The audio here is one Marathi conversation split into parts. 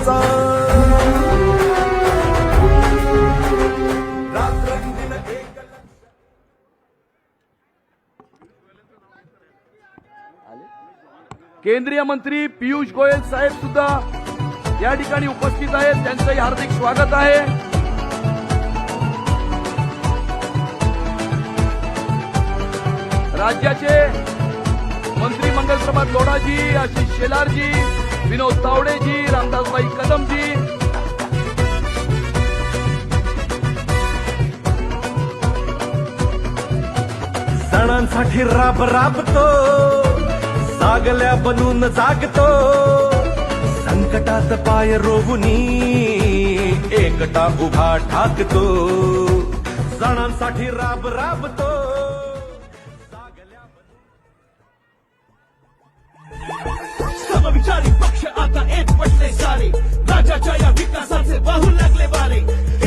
विकासाचा रात्रंदिन एक केंद्रीय मंत्री पीयूष गोयल साहेब सुद्धा या ठिकाणी उपस्थित आहेत. त्यांचंही हार्दिक स्वागत आहे. राज्याचे मंत्री मंगलप्रभात लोढाजी, आशिष शेलारजी, विनोद तावडेजी, रामदासबाई कदमजी, सणांसाठी राब राबतो, जागल्या बनून जागतो, संकटात पाय रोवुनी एकटा उभा ठाकतो. सणांसाठी राब राबतो, समविचारी पक्ष आता एक पटले सारे, राज्याच्या या विकासाचे वाहू लागले वारे.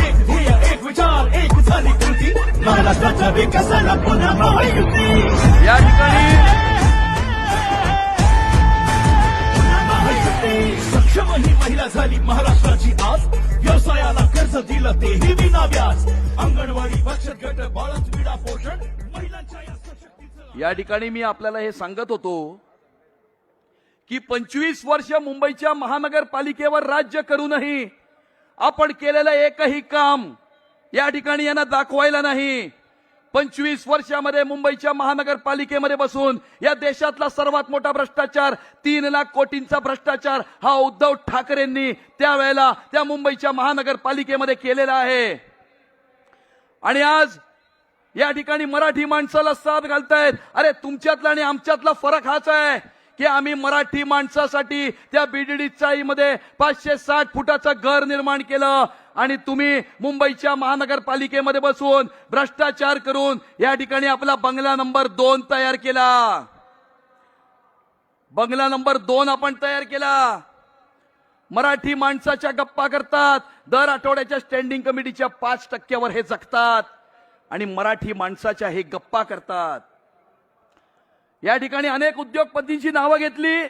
एक ध्येय, एक विचार, एक झाली कृती, महाराष्ट्राच्या विकासाला पुन्हा महायुती. या ठिकाणी सक्षम ही महिला झाली महाराष्ट्राची आज, व्यवसायाला कर्ज दिलं तेही विना व्याज. अंगणवाडी, बचत गट, बाळच विडा पोषण, महिलांच्या या सशक्तीचं. या ठिकाणी मी आपल्याला हे सांगत होतो की 25 वर्ष मुंबईच्या महानगरपालिकेवर राज्य करूनही आपण केलेलं एकही काम या ठिकाणी यांना दाखवायला नाही. 25 वर्षामध्ये मुंबईच्या महानगरपालिकेमध्ये बसून या देशातला सर्वात मोठा भ्रष्टाचार, 3 लाख कोटींचा भ्रष्टाचार हा उद्धव ठाकरेंनी त्यावेळेला त्या मुंबईच्या महानगरपालिकेमध्ये केलेला आहे. आणि आज या ठिकाणी मराठी माणसाला साथ घालतायत. अरे तुमच्यातला आणि आमच्यातला फरक हाच आहे की आम्ही मराठी माणसासाठी त्या बीडीडी चाळीमध्ये 560 फुटाचं घर निर्माण केलं आणि तुम्ही मुंबईच्या महानगरपालिकेमध्ये बसून भ्रष्टाचार करून या ठिकाणी आपला बंगला नंबर 2 तयार केला. बंगला नंबर 2 आपण तयार केला. मराठी माणसाच्या गप्पा करतात. दर आठवड्याच्या स्टँडिंग कमिटीच्या 5% हे जगतात आणि मराठी माणसाच्या हे गप्पा करतात. या ठिकाणी अनेक उद्योगपतींची नावं घेतली.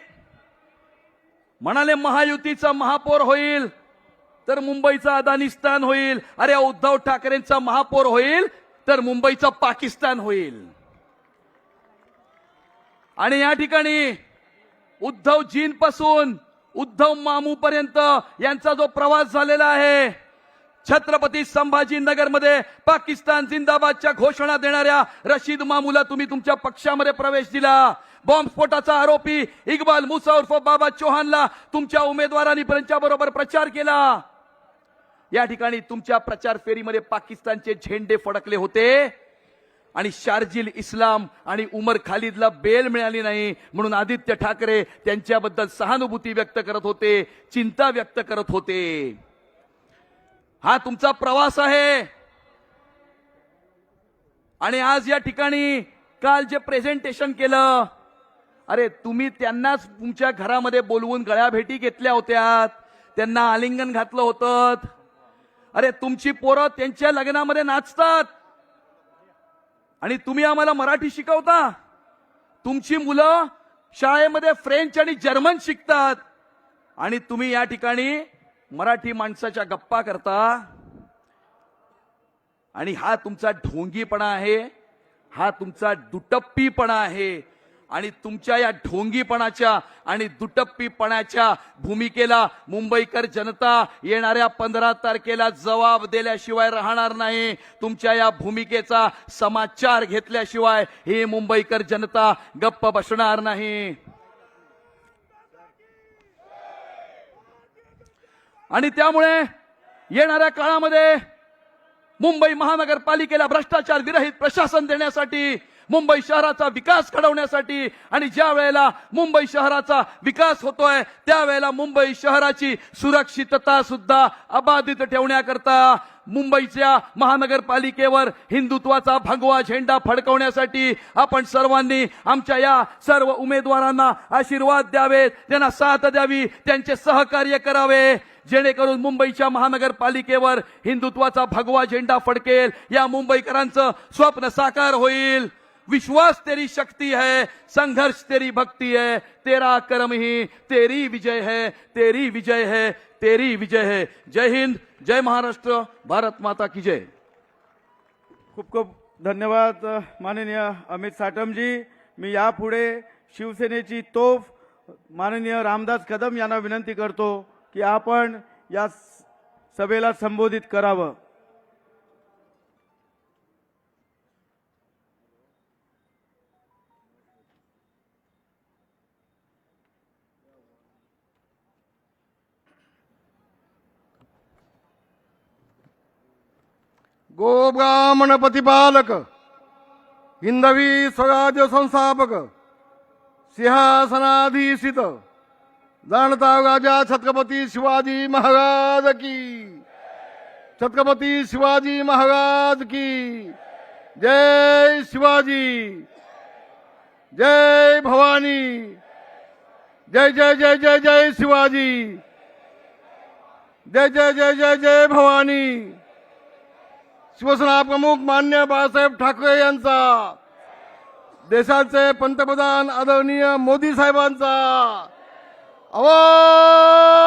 म्हणाले महायुतीचा महापौर होईल तर मुंबईचा अदानिस्तान होईल. अरे उद्धव ठाकरेंचा महापौर होईल तर मुंबईचा पाकिस्तान होईल. आणि या ठिकाणी उद्धवजींपासून उद्धव मामू पर्यंत यांचा जो प्रवास झालेला आहे, छत्रपती संभाजीनगरमध्ये पाकिस्तान जिंदाबादच्या घोषणा देणाऱ्या रशीद मामूला तुम्ही तुमच्या पक्षामध्ये प्रवेश दिला. बॉम्बस्फोटाचा आरोपी इक्बाल मुसा उर्फ बाबा चौहानला तुमच्या उमेदवारांनी त्यांच्याबरोबर प्रचार केला. या ठिकाणी तुमच्या प्रचार फेरीमध्ये पाकिस्तानचे झेंडे फडकले होते आणि शार्जिल इस्लाम आणि उमर खालिदला बेल मिळाली नाही म्हणून आदित्य ठाकरे त्यांच्याबद्दल सहानुभूती व्यक्त करत होते, चिंता व्यक्त करत होते. हा तुमचा प्रवास आहे. आणि आज या ठिकाणी काल जे प्रेझेंटेशन केलं, अरे तुम्ही त्यांनाच तुमच्या घरामध्ये बोलवून गळ्याभेटी घेतल्या होत्या, त्यांना आलिंगन घातलं होतं. अरे तुमची पोरं त्यांच्या लग्नामध्ये नाचतात आणि तुम्ही आम्हाला मराठी शिकवता. तुमची मुलं शाळेमध्ये फ्रेंच आणि जर्मन शिकतात आणि तुम्ही या ठिकाणी मराठी माणसाच्या गप्पा करता. आणि हा तुमचा ढोंगीपणा आहे, हा तुमचा दुटप्पीपणा आहे. आणि तुमच्या या ढोंगीपणाच्या आणि दुटप्पीपणाच्या भूमिकेला मुंबईकर जनता येणाऱ्या 15 तारखेला जबाब दिल्याशिवाय राहणार नाही. तुमच्या या भूमिकेचा समाचार घेतल्याशिवाय ही मुंबईकर जनता गप्प बसणार नाही. आणि त्यामुळे येणाऱ्या काळामध्ये मुंबई महानगरपालिकेला भ्रष्टाचार विरहित प्रशासन देण्यासाठी, मुंबई शहराचा विकास घडवण्यासाठी आणि ज्या वेळेला मुंबई शहराचा विकास होतोय त्यावेळेला मुंबई शहराची सुरक्षितता सुद्धा अबाधित ठेवण्याकरता मुंबईच्या महानगरपालिकेवर हिंदुत्वाचा भगवा झेंडा फडकवण्यासाठी आपण सर्वांनी आमच्या या सर्व उमेदवारांना आशीर्वाद द्यावेत, त्यांना साथ द्यावी, त्यांचे सहकार्य करावे, जेणेकरून मुंबईच्या महानगरपालिकेवर हिंदुत्वाचा भगवा झेंडा फडकेल, या मुंबईकरांचं स्वप्न साकार होईल. विश्वास तेरी शक्ति है, संघर्ष तेरी भक्ति है, तेरा कर्म ही तेरी विजय है, तेरी विजय है. तेरी विजय है। जय हिंद, जय महाराष्ट्र, भारत माता की जय। खूप खूप धन्यवाद माननीय अमित साटमजी। मी यापुढे शिवसेनेची तोफ माननीय रामदास कदम यांना विनंती करतो की आपण या सभेला संबोधित करावं। गोब्राह्मण प्रतिपालक हिंदवी स्वराज्य संस्थापक सिंहासनाधीशित जाणता राजा छत्रपती शिवाजी महाराज की, छत्रपती शिवाजी महाराज की जय। शिवाजी जय, भवानी जय जय जय जय जय शिवाजी जय जय जय जय जय भवानी। शिवसेना प्रमुख मान्य बाळासाहेब ठाकरे यांचा, देशाचे पंतप्रधान आदरणीय मोदी साहेबांचा आवाज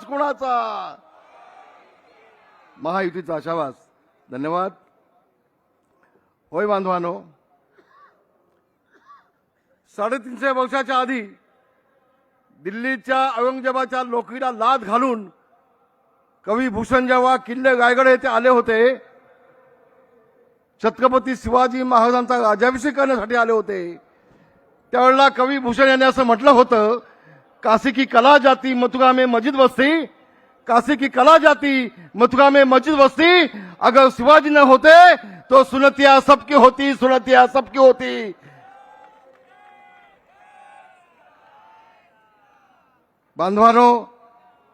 कोणाचा? महायुतीचा आशावास। धन्यवाद। होय बांधवानो, 350 वर्षाच्या आधी दिल्लीच्या औरंगजेबाच्या लोकरीला लाथ घालून कवी भूषण जेव्हा किल्ले रायगड येथे आले होते, छत्रपती शिवाजी महाराजांचा राज्याभिषेक करण्यासाठी आले होते, त्यावेळेला कवी भूषण यांनी असं म्हटलं होतं, काशी की कला जाती मथुरा में मस्जिद बसती, काशी की कला जाती मथुरा में मस्जिद बसती, अगर शिवाजी न होते तो सुनतिया सबकी होती, सुनतिया सबकी होती। बांधवानो,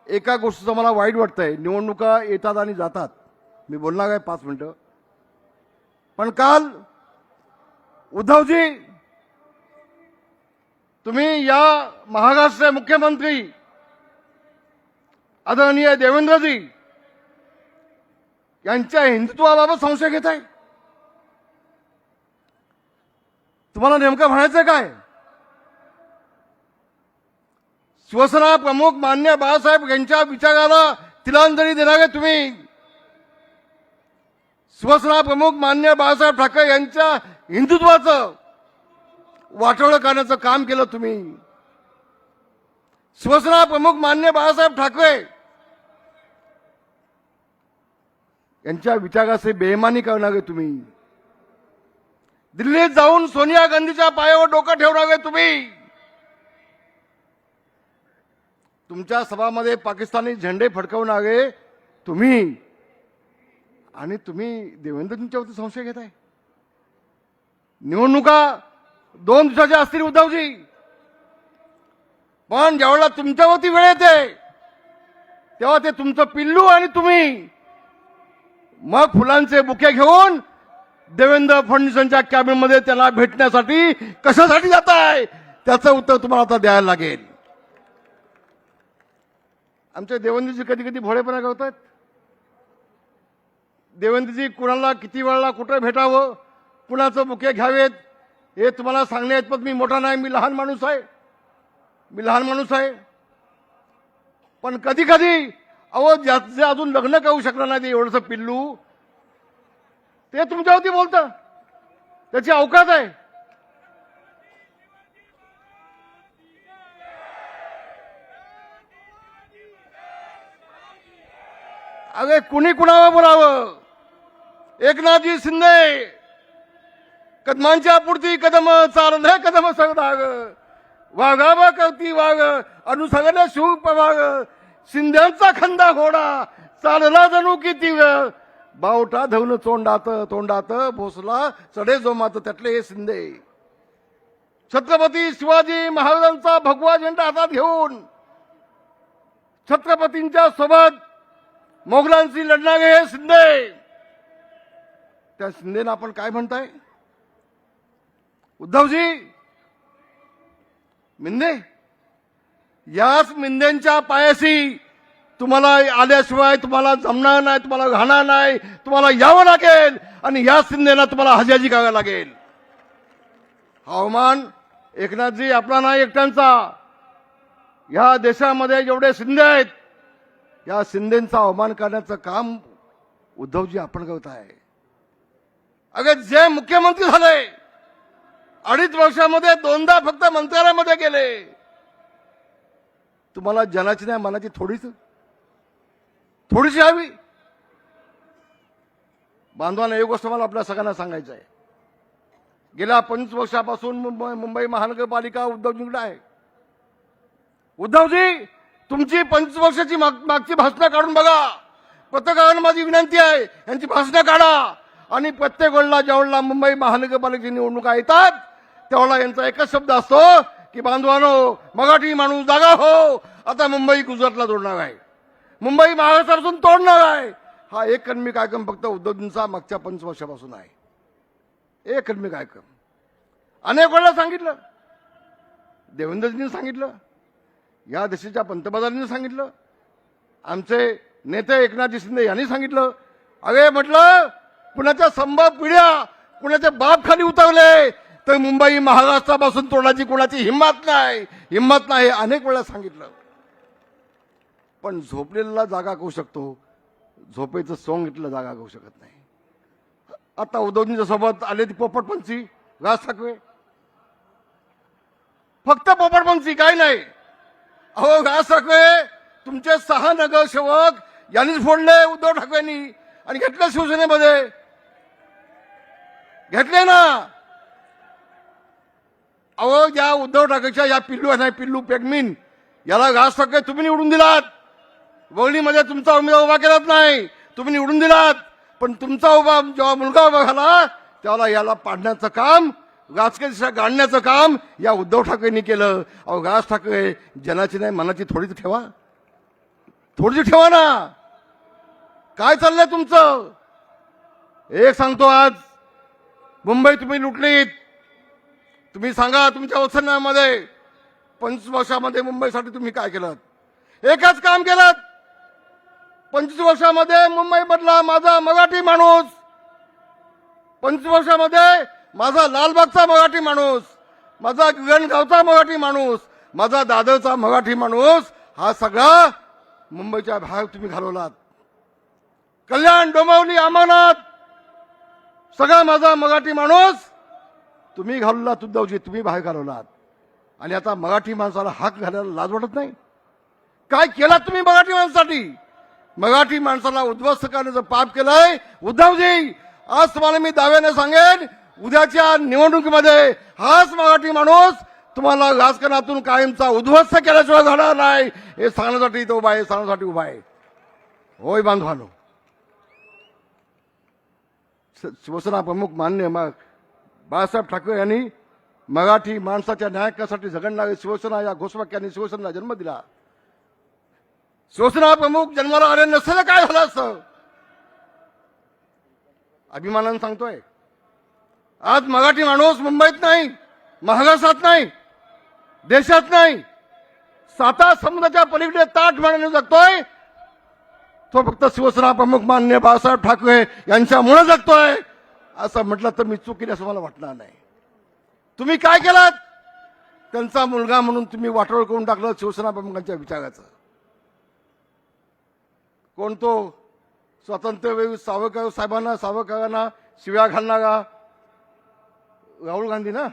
एका गोष्टीचं मला वाईट वाटतंय, निवडणुका येतात आणि जातात, मी बोलणार आहे 5 मिनिटं, पण काल उद्धवजी तुम्ही या महाराष्ट्र मुख्यमंत्री आदरणीय देवेंद्रजी यांच्या हिंदुत्वाबाबत संशय घेत आहे। तुम्हाला नेमकं म्हणायचं काय? शिवसेना प्रमुख मान्य बाळासाहेब यांच्या विचाराला तिलांजली देणारे तुम्ही, शिवसेना प्रमुख मान्य बाळासाहेब ठाकरे यांच्या हिंदुत्वाचं वाटोळं करण्याचं काम केलं तुम्ही। शिवसेना प्रमुख मान्य बाळासाहेब ठाकरे यांच्या विचाराचे बेईमानी करणारे तुम्ही, दिल्लीत जाऊन सोनिया गांधीच्या पायावर डोकं ठेवणारे तुम्ही, तुमच्या सभामध्ये पाकिस्तानी झेंडे फडकवणारे तुम्ही, आणि तुम्ही देवेंद्रजींच्यावरती संशय घेताय। निवडणुका 2 दिवसाच्या असतील उद्धवजी, पण ज्यावेळेला तुमच्यावरती वेळ येते तेव्हा ते तुमचं पिल्लू आणि तुम्ही मग फुलांचे बुके घेऊन देवेंद्र फडणवीसांच्या कॅबिनेटमध्ये त्याला भेटण्यासाठी कशासाठी जाताय, त्याचं उत्तर तुम्हाला आता द्यायला लागेल। आमचे देवेंद्रजी कधी कधी भोळेपणा करतात। देवेंद्रजी कुणाला किती वेळेला कुठे भेटावं, कुणाचं बुके घ्यावेत हे तुम्हाला सांगण्यात पण मी मोठा नाही, मी लहान माणूस आहे, पण कधी कधी ज्याचे अजून लग्न करू शकलं नाही ते एवढंसं पिल्लू ते तुमच्यावरती बोलतं, त्याची अवकाश आहे। अरे कुणी कुणावर बोलावं? एकनाथजी शिंदे कदमांच्या पुढती कदम चालले कदम सरदाग, वाघावा करती वाघ अनुसरले शूप वाघ, शिंद्यांचा खंदा घोडा चालला जणू किती बावटा धवून तोंडात भोसला चढे जोमात, त्यातले हे शिंदे। छत्रपती शिवाजी महाराजांचा भगवा झेंडा हातात घेऊन छत्रपतींच्या सोबत मोगलांशी लढणारे हे शिंदे, त्या शिंदेला आपण काय म्हणताय? उद्धवजी मिंदे, याच मिंदेंच्या पायाशी तुम्हाला आल्याशिवाय तुम्हाला जमणार नाही, तुम्हाला राहणार नाही, तुम्हाला यावं लागेल आणि या शिंदेला तुम्हाला हजाजी करावं लागेल। हवामान एकनाथजी आपला नाही एकट्यांचा, या देशामध्ये जेवढे शिंदे आहेत, या शिंदेचा अवमान करण्याचं काम उद्धवजी आपण करत आहे. अगं जे मुख्यमंत्री झाले 2.5 वर्षामध्ये 2दा फक्त मंत्रालयामध्ये गेले. तुम्हाला जनाची नाही मनाची थोडीशी हवी. बांधवांना एक गोष्ट मला आपल्या सगळ्यांना सांगायचं आहे. गेल्या 25 वर्षापासून मुंबई महानगरपालिका उद्धवजींकडे आहे. उद्धवजी तुमची 25 वर्षाची मागची भाषणं काढून बघा. पत्रकारांना माझी विनंती आहे, यांची भाषणं काढा आणि प्रत्येक वेळेला ज्यावेळेला मुंबई महानगरपालिकेची निवडणुका येतात त्यावेळेला यांचा एकच शब्द असतो की बांधवानो, मराठी माणूस जागा हो. आता मुंबई गुजरातला जोडणार आहे, मुंबई महाराष्ट्रापासून तोडणार आहे. हा एक कलमी कार्यक्रम फक्त उद्धवजींचा मागच्या 25 वर्षापासून आहे. एक कलमी कार्यक्रम अनेक वेळेला सांगितलं. देवेंद्रजींनी सांगितलं, या देशाच्या पंतप्रधानांनी सांगितलं, आमचे नेते एकनाथ शिंदे यांनी सांगितलं. अरे म्हटलं, कुणाच्या संभव पिढ्या कुणाचे बाप खाली उतरले तर मुंबई महाराष्ट्रापासून तोडायची कुणाची हिंमत नाही. अनेक वेळा सांगितलं. पण झोपलेला जागा करू शकतो, झोपेचं सोंग घेतलं जागा करू शकत नाही. आता उद्धवजींच्या सोबत आले ती पोपटपंची राज ठाकरे. फक्त पोपटपंची काही नाही. अहो राज ठाकरे तुमचे 6 नगरसेवक यांनीच फोडले उद्धव ठाकरेंनी आणि घेतले शिवसेनेमध्ये. घेतले ना. अहो या उद्धव ठाकरेच्या या पिल्लू पेगमीन याला राज ठाकरे तुम्ही निवडून दिलात. वळणीमध्ये तुमचा उमेदवार उभा केलाच नाही, तुम्ही निवडून दिलात. पण तुमचा जेव्हा मुलगा उभा झाला त्याला याला पाडण्याचं काम, राजकीय दिशा गाडण्याचं काम या उद्धव ठाकरेंनी केलं. अहो राज ठाकरे जनाची नाही मनाची थोडीच ठेवा ना. काय चाललंय तुमचं? एक सांगतो, आज मुंबई तुम्ही लुटलीत. तुम्ही सांगा तुमच्या वचनामध्ये 25 वर्षामध्ये मुंबईसाठी तुम्ही काय केलं? एकच काम केलं. 25 वर्षामध्ये मुंबई बदला माझा मराठी माणूस, 25 वर्षामध्ये माझा लालबागचा मराठी माणूस, माझा गगनगावचा मराठी माणूस, माझा दादरचा मराठी माणूस, हा सगळा मुंबईच्या बाहेर तुम्ही घालवलात. कल्याण, डोंबिवली, अमरनाथ सगळा माझा मराठी माणूस तुम्ही घालवलात. उद्धवजी तुम्ही बाहेर घालवलात. आणि आता मराठी माणसाला हाक घालायला लाज वाटत नाही? काय केलात तुम्ही मराठी माणसासाठी? मराठी माणसाला उद्ध्वस्त करण्याचं पाप केलंय उद्धवजी. आज तुम्हाला मी दाव्याने सांगेन, उद्याच्या निवडणुकीमध्ये हाच मराठी माणूस तुम्हाला राजकारणातून कायमचा उद्ध्वस्त केल्याशिवाय घडणार नाही. हे सांगण्यासाठी तो उभा आहे, सांगण्यासाठी उभा आहे. होय बांधवानो, शिवसेना प्रमुख माननीय बाळासाहेब ठाकरे यांनी मराठी माणसाच्या न्यायासाठी झगडणारी शिवसेना या घोषवाक्याने शिवसेनेला जन्म दिला. शिवसेना प्रमुख जन्माला आले नसलं काय झालं असतं? अभिमानानं सांगतोय, आज मराठी माणूस मुंबईत नाही, महाराष्ट्रात नाही, देशात नाही, 7 समुद्राच्या पलीकडे ताठ मानाने जगतोय. तो फक्त शिवसेना प्रमुख माननीय बाळासाहेब ठाकरे यांच्यामुळे जगतोय. असं म्हटलं तर मी चूक केली असं मला वाटणार नाही. तुम्ही काय केलात? त्यांचा मुलगा म्हणून तुम्ही वाटोळ करून टाकलं शिवसेना प्रमुखांच्या विचाराचं. कोण तो स्वातंत्र्यवीर सावरकरांना शिव्या घालणारा? राहुल गांधी ना?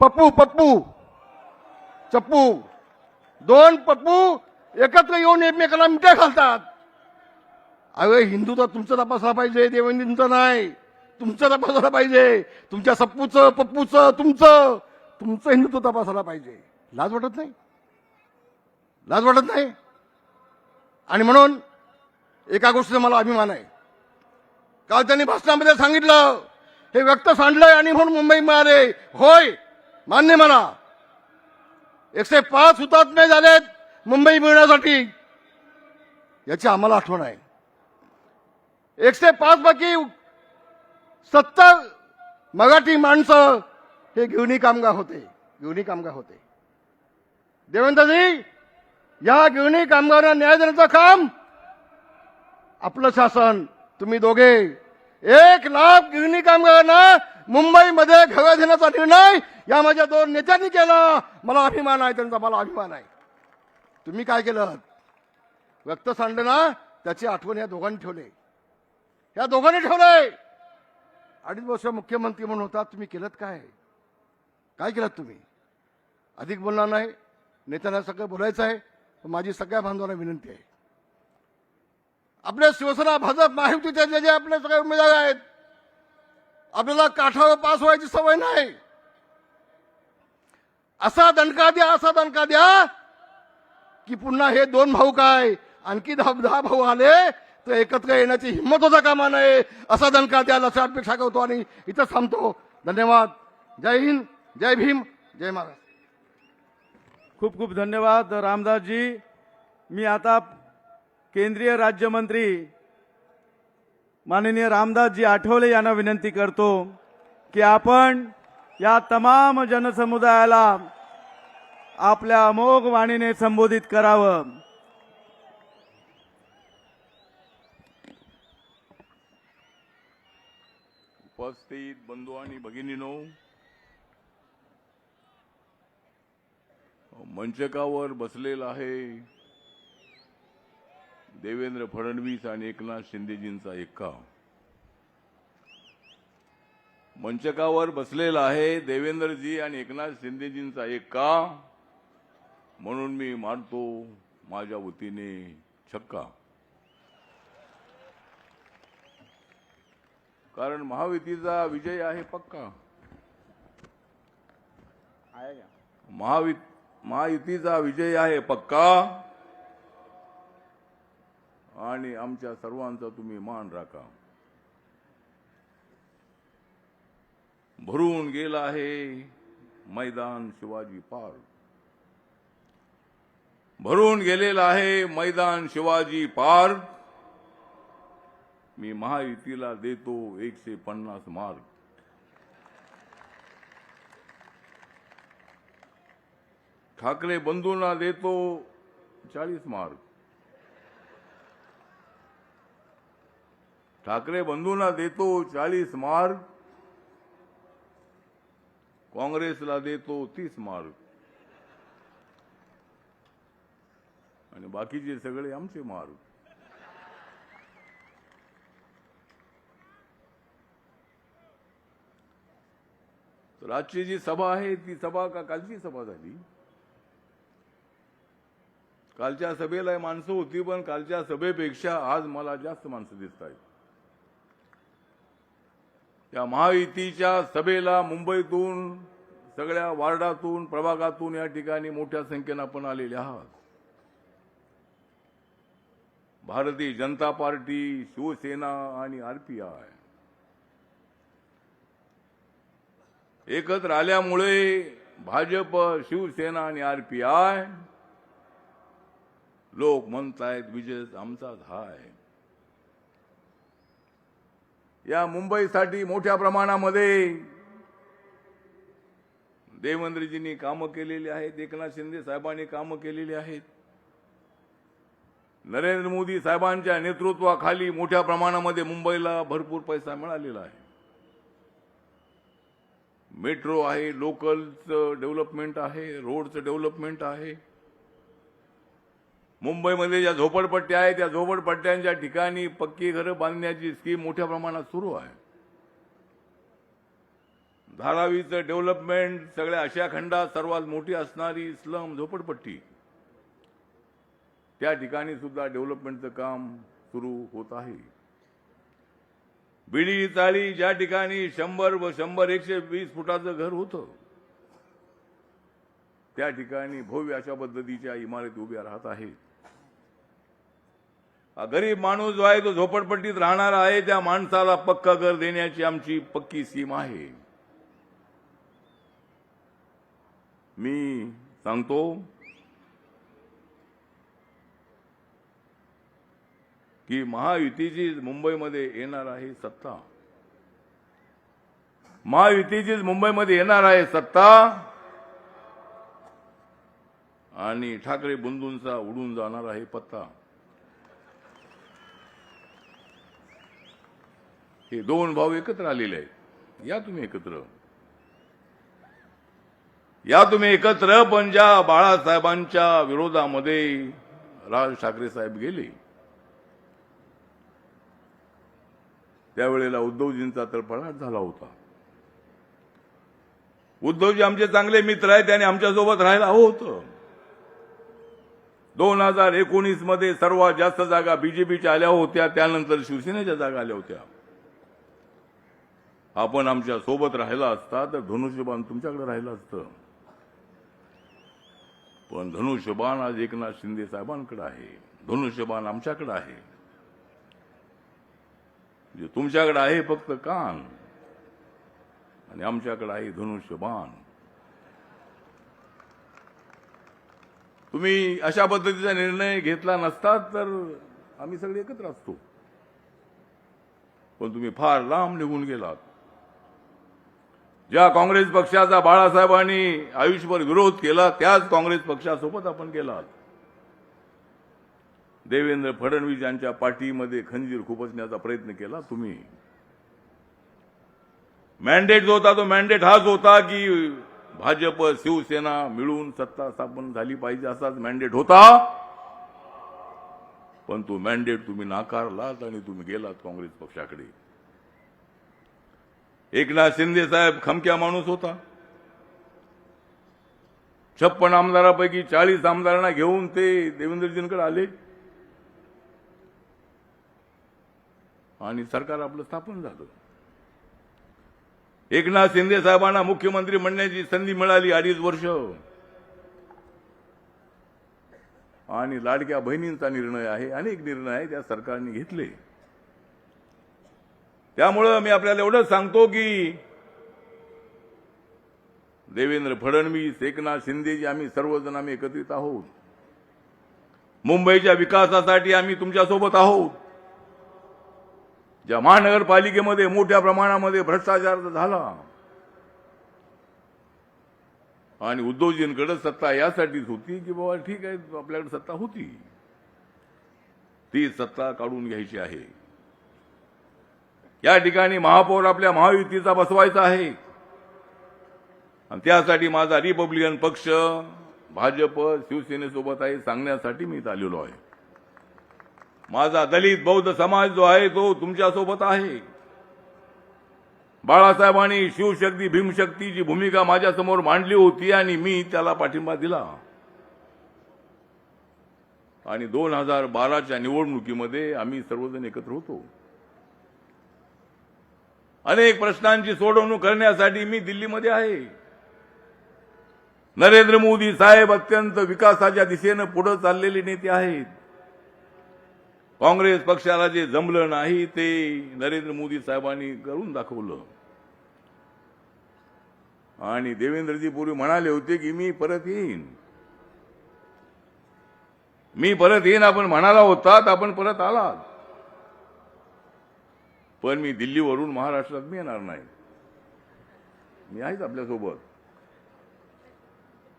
चप्पू 2 पप्पू एकत्र येऊन एकमेकांना मिठ्या घालतात. अरे हिंदू तर तुमचं तपासला पाहिजे, देवेंद्रचं नाही. तुमचं तपासायला पाहिजे. तुमच्या पप्पूचं तुमचं हिंदुत्व तपासायला पाहिजे. लाज वाटत नाही? लाज वाटत नाही? आणि म्हणून एका गोष्टीचा मला अभिमान आहे. काल त्यांनी भाषणामध्ये सांगितलं, हे व्यक्त सांडलंय आणि म्हणून मुंबई मिळाले. होय, मान्य मला. 105 हुतात्मे झालेत मुंबई मिळण्यासाठी, याची आम्हाला आठवण आहे. 105 पैकी 70 मराठी माणसं हे गिरणी कामगार होते. देवेंद्रजी, या गिरणी कामगारांना न्याय देण्याचं काम आपलं शासन, तुम्ही दोघे 1 लाख गिरणी कामगारांना मुंबईमध्ये घव्या देण्याचा निर्णय या माझ्या दोन नेत्यांनी केला. मला अभिमान आहे त्यांचा, मला अभिमान आहे. तुम्ही काय केलं? व्यक्त सांडलं ना, त्याची आठवण या दोघांनी ठेवले. या दोघांनी ठेवलंय. 2.5 वर्ष मुख्यमंत्री म्हणून होता, तुम्ही केलं काय? काय केलं तुम्ही? अधिक बोलणार नाही, नेत्यांना सगळं बोलायचं आहे. माझी सगळ्या बांधवांना विनंती आहे, आपल्या शिवसेना भाजप महायुतीचे जे आपले सगळे उमेदवार आहेत, आपल्याला काठावर पास व्हायची सवय नाही. असा दणका द्या, असा दणका द्या की पुन्हा हे 2 भाऊ काय आणखी 10 भाऊ आले तर एकत्र येण्याची हिंमत होता कामा नये. असा दणका द्याल अशी अपेक्षा करतो आणि इथं थांबतो. धन्यवाद. जय हिंद, जय भीम, जय महाराष्ट्र. खूप खूप धन्यवाद रामदासजी. मी आता केंद्रीय राज्यमंत्री माननीय रामदासजी आठवले यांना विनंती करतो की आपण या तमाम जनसमुदायाला आपल्या अमोघ वाणीने संबोधित करावं. उपस्थित बंधू आणि भगिनीनो, मंचकावर बसलेला आहे देवेंद्र फडणवीस आणि एकनाथ शिंदेजींचा एक्का. मंचकावर बसलेला आहे देवेंद्रजी आणि एकनाथ शिंदेजींचा एक्का, म्हणून मी मारतो माझ्या वतीने छक्का. कारण महायुतीचा विजय आहे पक्का. महायुतीचा विजय आहे पक्का आणि आमच्या सर्वांचा तुम्ही मान राखा. भरून गेला आहे मैदान शिवाजी पार्क. भरून गेलेला आहे मैदान शिवाजी पार्क. मी महायुतीला देतो 150 मार्क. ठाकरे बंधूंना देतो 40 मार्क. ठाकरे बंधूंना देतो 40 मार्क. काँग्रेसला देतो 30 मार्क. आणि बाकीचे सगळे आमचे मार्क. तर आजची जी सभा आहे ती सभा का कालची सभा झाली? कालच्या सभेला माणसं होती, पण कालच्या सभेपेक्षा आज मला जास्त माणसं दिसत आहेत. त्या महायुतीच्या सभेला मुंबईतून, सगळ्या वार्डातून, प्रभागातून या ठिकाणी मोठ्या संख्येनं आपण आलेले आहात. भारतीय जनता पार्टी, शिवसेना आणि आरपीआय एकत्र आल्यामुळे भाजप, शिवसेना आणि आरपीआय लोक म्हणतायत विजय आमचाच आहे. या मुंबईसाठी मोठ्या प्रमाणामध्ये देवेंद्रजींनी कामं केलेली आहेत. एकनाथ शिंदे साहेबांनी कामं केलेली आहेत. नरेंद्र मोदी साहेबांच्या नेतृत्वाखाली मोठ्या प्रमाणामध्ये मुंबईला भरपूर पैसा मिळालेला आहे. मेट्रो आहे, लोकलचं डेव्हलपमेंट आहे, रोडचं डेव्हलपमेंट आहे. मुंबईमध्ये ज्या झोपडपट्ट्या आहेत त्या झोपडपट्ट्यांच्या ठिकाणी पक्की घरं बांधण्याची स्कीम मोठ्या प्रमाणात सुरू आहे. धारावीचं डेव्हलपमेंट, सगळ्या आशिया खंडात सर्वात मोठी असणारी स्लम झोपडपट्टी, त्या ठिकाणी सुद्धा डेव्हलपमेंटचं काम सुरू होत आहे. बिडी चाळी ज्या ठिकाणी 100 व 120 फुटाचं घर होतं त्या ठिकाणी भव्य अशा पद्धतीच्या इमारती उभ्या राहत आहेत. गरीब माणूस जो आहे तो झोपडपट्टीत राहणार आहे, त्या माणसाला पक्का घर देण्याची आमची पक्की स्कीम आहे. मी सांगतो की महायुतीची मुंबईमध्ये येणार आहे सत्ता. महायुतीचीच मुंबईमध्ये येणार आहे सत्ता आणि ठाकरे बंधूंचा उडून जाणार आहे पत्ता. हे 2 भाऊ एकत्र आलेले आहेत. या तुम्ही एकत्र, या तुम्ही एकत्र. पण ज्या बाळासाहेबांच्या विरोधामध्ये राज ठाकरे साहेब गेले, त्यावेळेला उद्धवजींचा तळफळाट झाला होता. उद्धवजी आमचे चांगले मित्र आहेत, त्यांनी आमच्यासोबत राहायला हवं होतं. 2019 मध्ये सर्वात जास्त जागा बीजेपीच्या आल्या होत्या, त्यानंतर शिवसेनेच्या जागा आल्या होत्या. आपण आमच्या सोबत राहिला असता तर धनुष्यबाण तुमच्याकडे राहिलं असतं. पण धनुष्यबाण आज एकनाथ शिंदे साहेबांकडे आहे, धनुष्यबाण आमच्याकडे आहे. जे तुमच्याकडे आहे फक्त कान, आणि आमच्याकडे आहे धनुष्यबाण. तुम्ही अशा पद्धतीचा निर्णय घेतला नसता तर आम्ही सगळे एकत्र असतो. पण तुम्ही फार लांब निघून गेलात. ज्या काँग्रेस पक्षाचा बाळासाहेबांनी आयुष्यभर विरोध केला, त्याच काँग्रेस पक्षासोबत आपण गेलात. देवेंद्र फडणवीस यांच्या पाठीमध्ये खंजीर खुपसण्याचा प्रयत्न केला तुम्ही. मॅन्डेट जो होता तो मॅन्डेट हाच होता की भाजप शिवसेना मिळून सत्ता स्थापन झाली पाहिजे, असाच मॅन्डेट होता. पण तो मॅन्डेट तुम्ही नाकारलात आणि तुम्ही गेलात काँग्रेस पक्षाकडे. एकनाथ शिंदे साहेब खमक्या माणूस होता. 56 आमदारापैकी 40 आमदारांना घेऊन ते देवेंद्रजींकडे आले आणि सरकार आपलं स्थापन झालं. एकनाथ शिंदे साहेबांना मुख्यमंत्री म्हणण्याची संधी मिळाली 2.5 वर्ष. आणि लाडक्या बहिणींचा निर्णय आहे, अनेक निर्णय आहे त्या सरकारने घेतले. त्यामुळं मी आपल्याला एवढंच सांगतो की देवेंद्र फडणवीस, एकनाथ शिंदेजी, आम्ही सर्वजण आम्ही एकत्रित आहोत. मुंबईच्या विकासासाठी आम्ही तुमच्यासोबत आहोत. ज्या महानगरपालिकेमध्ये मोठ्या प्रमाणामध्ये भ्रष्टाचार झाला आणि उद्धवजींकडे सत्ता यासाठीच होती की बाबा ठीक आहे आपल्याकडे सत्ता होती, ती सत्ता काढून घ्यायची आहे. या ठिकाणी महापौर आपल्या महायुतीचा बसवायचा आहे आणि त्यासाठी माझा रिपब्लिकन पक्ष भाजप शिवसेनेसोबत आहे सांगण्यासाठी मी इथं आलेलो आहे. माझा दलित बौद्ध समाज जो आहे तो तुमच्यासोबत आहे. बाळासाहेबांनी शिवशक्ती भीमशक्तीची भूमिका माझ्यासमोर मांडली होती आणि मी त्याला पाठिंबा दिला. आणि 2012च्या निवडणुकीमध्ये आम्ही सर्वजण एकत्र होतो. अनेक प्रश्नांची सोडवणूक करण्यासाठी मी दिल्लीमध्ये आहे. नरेंद्र मोदी साहेब अत्यंत विकासाच्या दिशेनं पुढे चाललेले नेते आहेत. काँग्रेस पक्षाला जे जमलं नाही ते नरेंद्र मोदी साहेबांनी करून दाखवलं. आणि देवेंद्रजी पूर्वी म्हणाले होते की मी परत येईन, मी परत येईन आपण म्हणाला होतात, आपण परत आलात. पण मी दिल्लीवरून महाराष्ट्रात मी येणार नाही. मी आहेच आपल्यासोबत.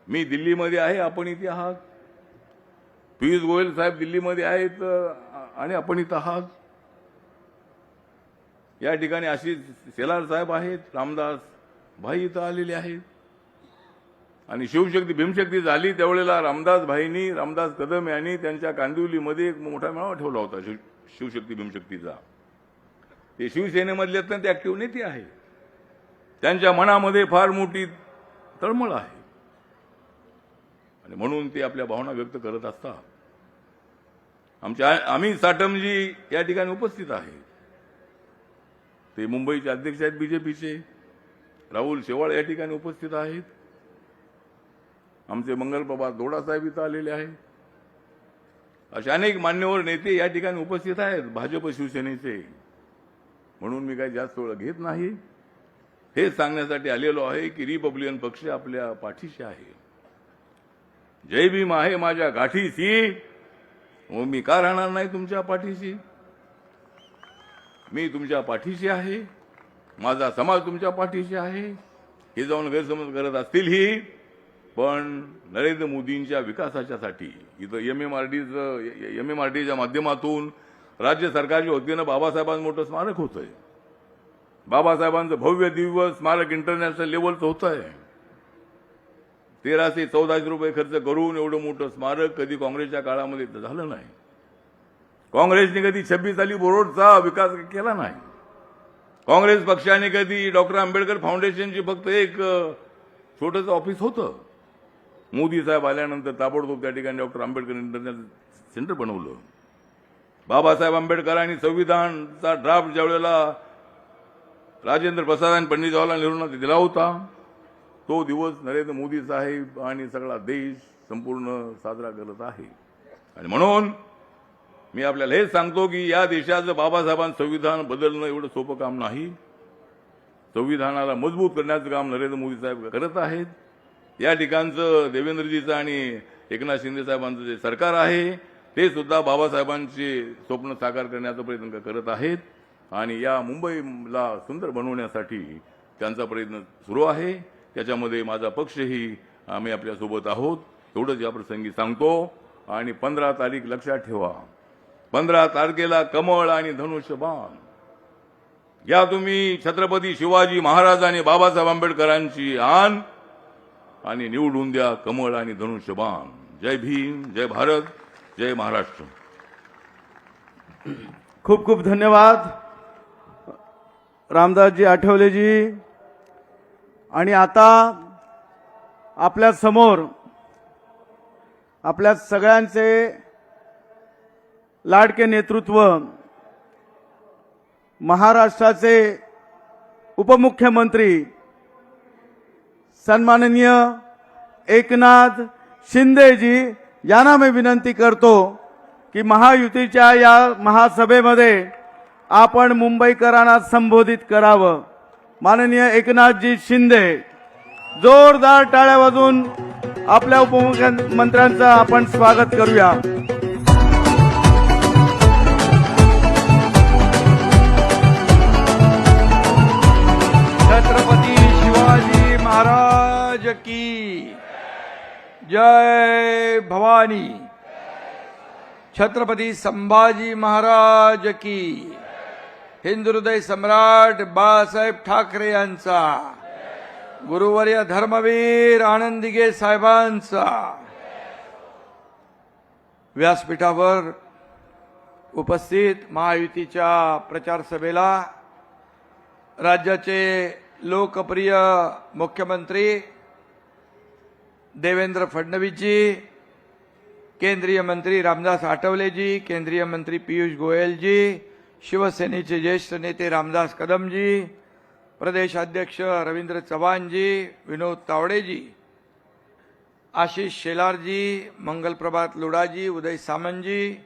मी दिल्लीमध्ये आहे, आपण इथे आहात. पियुष गोयल साहेब दिल्लीमध्ये आहेत आणि आपण इथं आहात. या ठिकाणी आशिष शेलार साहेब आहेत, रामदास भाई इथं आलेले आहेत. आणि शिवशक्ती भीमशक्ती झाली त्यावेळेला रामदास भाईंनी, रामदास कदम यांनी त्यांच्या कांदिवलीमध्ये एक मोठा मेळावा ठेवला होता शिवशक्ती भीमशक्तीचा. ते शिवसेनेमधले अत्यंत ऍक्टिव्ह नेते आहे. त्यांच्या मनामध्ये फार मोठी तळमळ आहे आणि म्हणून ते आपल्या भावना व्यक्त करत असतात. आम्ही साटमजी या ठिकाणी उपस्थित आहे. ते मुंबईचे अध्यक्ष आहेत बीजेपीचे. राहुल शेवाळ या ठिकाणी उपस्थित आहेत. आमचे मंगलप्रभात दोडा साहेब इथं आलेले आहेत. असे अनेक मान्यवर नेते या ठिकाणी उपस्थित आहेत भाजप शिवसेनेचे. म्हणून मी काही जास्त वेळ घेत नाही. हे सांगण्यासाठी आलेलो आहे की रिपब्लिकन पक्ष आपल्या पाठीशी आहे. जय भीम आहे माझ्या गाठीशी. मी का राहणार नाही तुमच्या पाठीशी? मी तुमच्या पाठीशी आहे. माझा समाज तुमच्या पाठीशी आहे. हे जाऊन गैरसमज करत असतील ही, पण नरेंद्र मोदींच्या विकासाच्यासाठी इथं एमएमआरडीच्या माध्यमातून राज्य सरकारच्या वतीनं बाबासाहेबांचं मोठं स्मारक होतंय. बाबासाहेबांचं भव्य दिव्य स्मारक इंटरनॅशनल लेवलचं होतं आहे. 1314 रुपये खर्च करून एवढं मोठं स्मारक कधी काँग्रेसच्या काळामध्ये झालं नाही. काँग्रेसने कधी 26 साली रोडचा विकास केला नाही. काँग्रेस पक्षाने कधी डॉक्टर आंबेडकर फाउंडेशनची फक्त एक छोटंसं ऑफिस होतं. मोदी साहेब आल्यानंतर ताबडतोब त्या ठिकाणी डॉक्टर आंबेडकर इंटरनॅशनल सेंटर बनवलं. बाबासाहेब आंबेडकरांनी संविधानचा ड्राफ्ट ज्यावेळेला राजेंद्र प्रसाद आणि पंडित जवाहरलाल नेहरूंना दिला होता, तो दिवस नरेंद्र मोदी साहेब आणि सगळा देश संपूर्ण साजरा करत आहे. आणि म्हणून मी आपल्याला हेच सांगतो की या देशाचं बाबासाहेबांचं संविधान बदलणं एवढं सोपं काम नाही. संविधानाला मजबूत करण्याचं काम नरेंद्र मोदी साहेब करत आहेत. या ठिकाणचं देवेंद्रजीचं आणि एकनाथ शिंदे साहेबांचं जे सरकार आहे ते सुद्धा बाबासाहेबांचे स्वप्न साकार करण्याचा प्रयत्न करत आहेत. आणि या मुंबईला सुंदर बनवण्यासाठी त्यांचा प्रयत्न सुरू आहे. त्याच्यामध्ये माझा पक्षही आम्ही आपल्यासोबत आहोत एवढंच या प्रसंगी सांगतो. आणि 15 तारीख लक्षात ठेवा. 15 तारखेला कमळ आणि धनुष्यबाण या तुम्ही छत्रपती शिवाजी महाराज आणि बाबासाहेब आंबेडकरांची आण आणि निवडून द्या कमळ आणि धनुष्यबाण. जय भीम, जय भारत, जय महाराष्ट्र. खूप खूप धन्यवाद रामदासजी आठवलेजी. आणि आता आपल्या समोर आपल्या सगळ्यांचे लाडके नेतृत्व महाराष्ट्राचे उपमुख्यमंत्री सन्माननीय एकनाथ शिंदेजी यांना मी विनंती करतो की महायुतीच्या या महासभेमध्ये आपण मुंबईकरांना संबोधित करावं. माननीय एकनाथजी शिंदे, जोरदार टाळ्या वाजवून आपल्या उपमुख्यमंत्र्यांचं आपण स्वागत करूया. छत्रपती शिवाजी महाराज की जय. भवानी. छत्रपती संभाजी महाराज की. हिंदुहृदय सम्राट बाळासाहेब ठाकरे यांचा. गुरुवर्य धर्मवीर आनंदीगे साहेबांचा. व्यासपीठावर उपस्थित महायुतीच्या प्रचार सभेला राज्याचे लोकप्रिय मुख्यमंत्री देवेंद्र फडणवीसजी, केंद्रीय मंत्री रामदास आठवलेजी, केंद्रीय मंत्री पीयूष गोयलजी, शिवसेनेचे ज्येष्ठ नेते रामदास कदमजी, प्रदेशाध्यक्ष रवींद्र चव्हाणजी, विनोद तावडेजी, आशिष शेलारजी, मंगलप्रभात लुडाजी, उदय सामंतजी,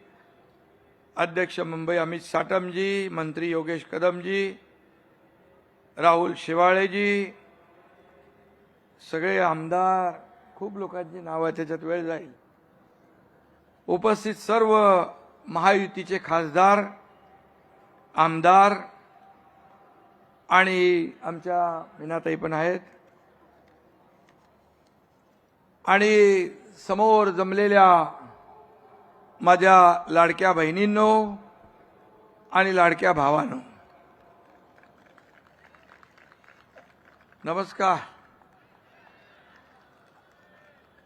अध्यक्ष मुंबई अमित साटमजी, मंत्री योगेश कदमजी, राहुल शेवाळेजी, सगळे आमदार, खूप लोकांची नावं त्याच्यात वेळ जाईल. उपस्थित सर्व महायुतीचे खासदार, आमदार आणि आमच्या मीनाताई पण आहेत. आणि समोर जमलेल्या माझ्या लाडक्या बहिणींनो आणि लाडक्या भावांनो, नमस्कार.